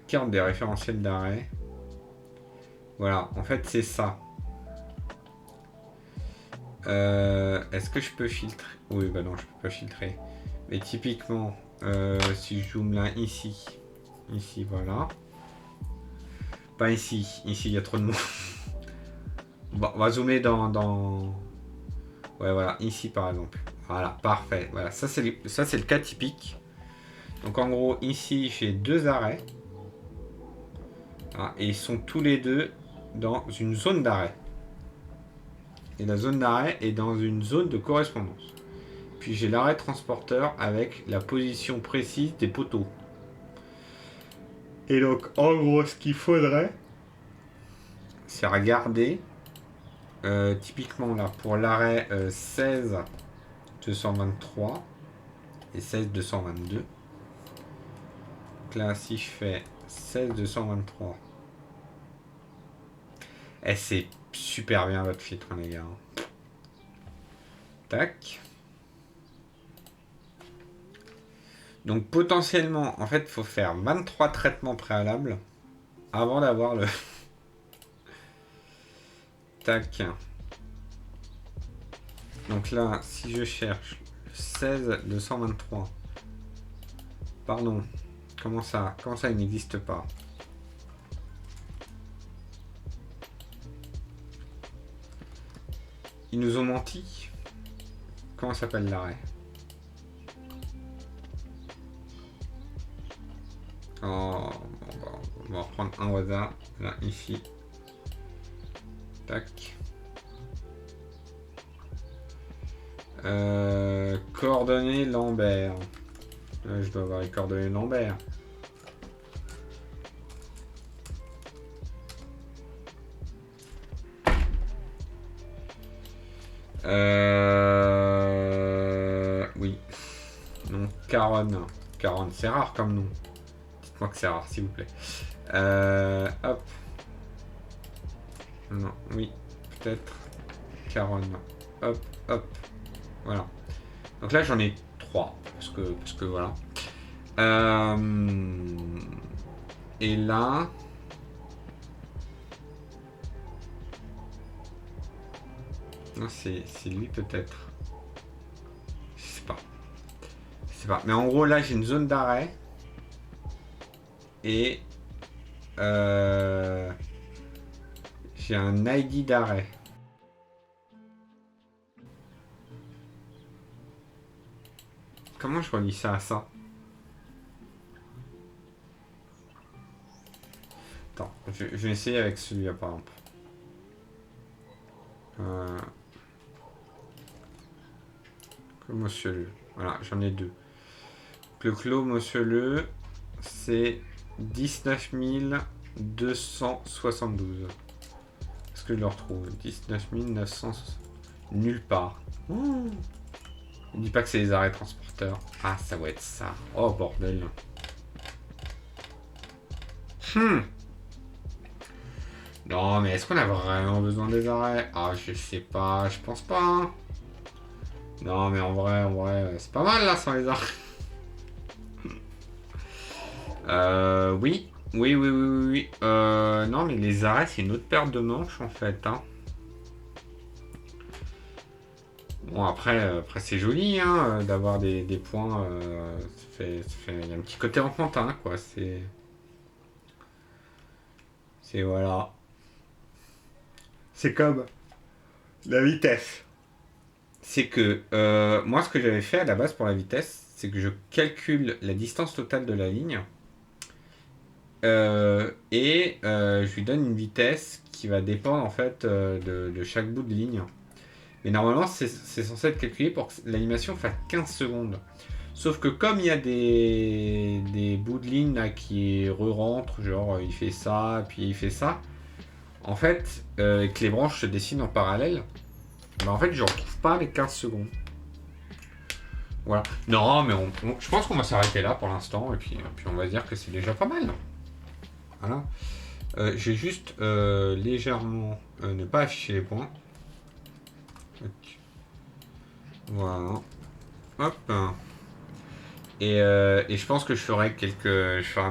Carte des référentiels d'arrêt. Voilà, en fait c'est ça. Est-ce que je peux filtrer? Oui, bah non, je peux pas filtrer. Mais typiquement, si je zoome là, ici, voilà. Pas ici, il y a trop de mots. Bon, on va zoomer dans... Ouais, voilà, ici par exemple. Voilà, parfait. Voilà, ça c'est le cas typique. Donc en gros, ici, j'ai deux arrêts. Ah, et ils sont tous les deux dans une zone d'arrêt. Et la zone d'arrêt est dans une zone de correspondance. Puis j'ai l'arrêt transporteur avec la position précise des poteaux. Et donc, en gros, ce qu'il faudrait, c'est regarder, typiquement là, pour l'arrêt 16 223 et 16 222. Donc là, si je fais 16 223, et c'est super bien votre filtre, les gars. Tac. Donc potentiellement, en fait, il faut faire 23 traitements préalables avant d'avoir le... Tac. Donc là, si je cherche 16 223, pardon, comment ça il n'existe pas? Ils nous ont menti. Comment s'appelle l'arrêt? Oh, on va reprendre un au hasard. Là, ici. Tac. Coordonnées Lambert. Là, je dois avoir les coordonnées Lambert. Oui. Non, Caronne. Caronne, c'est rare comme nom. Dites-moi que c'est rare, s'il vous plaît. Hop. Non, oui, peut-être. Caron. Hop, hop. Voilà. Donc là, j'en ai 3. Parce que voilà. Et là... Non, c'est lui peut-être. Je sais pas. Je sais pas. Mais en gros, là, j'ai une zone d'arrêt. Et... j'ai un ID d'arrêt. Comment je relis ça à ça? Attends, je vais essayer avec celui-là par exemple. Monsieur Le. Voilà, j'en ai 2. Le clos Monsieur Le, c'est 19 272. Est-ce que je le retrouve? 19 900. Nulle part. Oh. Ne dis pas que c'est les arrêts transporteurs. Ah, ça va être ça. Oh, bordel. Non, mais est-ce qu'on a vraiment besoin des arrêts? Ah, je sais pas. Je pense pas. Hein. Non, mais en vrai, c'est pas mal là sans les arrêts. Oui. Oui. Non, mais les arrêts, c'est une autre paire de manches en fait. Hein. Bon, après c'est joli hein, d'avoir des points. Il y a un petit côté enfantin, quoi. C'est voilà. C'est comme la vitesse. C'est que moi, ce que j'avais fait à la base pour la vitesse, c'est que je calcule la distance totale de la ligne et je lui donne une vitesse qui va dépendre en fait de chaque bout de ligne. Mais normalement, c'est censé être calculé pour que l'animation fasse 15 secondes. Sauf que comme il y a des bouts de ligne là, qui re-rentrent, genre il fait ça, puis il fait ça, en fait, que les branches se dessinent en parallèle, bah en fait, je ne retrouve pas les 15 secondes. Voilà. Non, mais je pense qu'on va s'arrêter là pour l'instant, et puis on va dire que c'est déjà pas mal. Voilà. J'ai juste légèrement ne pas afficher les points. Voilà. Hop. Et je pense que je ferai un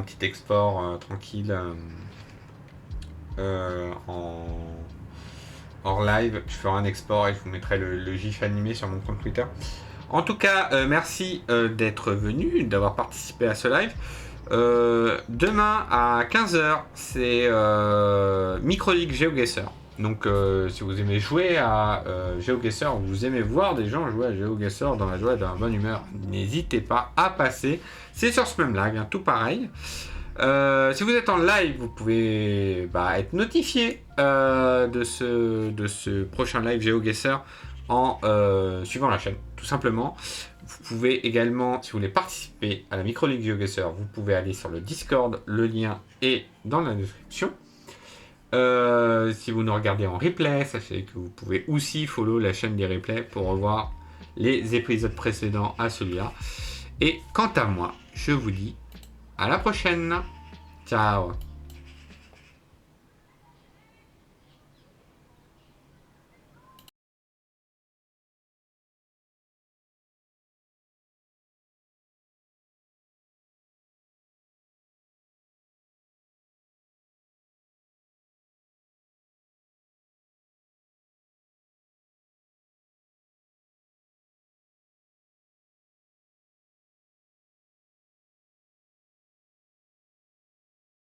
petit export tranquille hors live. Je ferai un export et je vous mettrai le gif animé sur mon compte Twitter. En tout cas, merci d'être venu, d'avoir participé à ce live. Demain à 15h, c'est Micro-League GeoGuessr. Donc si vous aimez jouer à GeoGuessr, vous aimez voir des gens jouer à GeoGuessr dans la joie et dans la bonne humeur, n'hésitez pas à passer. C'est sur ce même live, hein, tout pareil. Si vous êtes en live, vous pouvez être notifié de ce prochain live GeoGuessr en suivant la chaîne, tout simplement. Vous pouvez également, si vous voulez participer à la Micro-League GeoGuessr, vous pouvez aller sur le Discord, le lien est dans la description. Si vous nous regardez en replay, sachez que vous pouvez aussi follow la chaîne des replays pour revoir les épisodes précédents à celui-là. Et quant à moi, je vous dis à la prochaine. Ciao.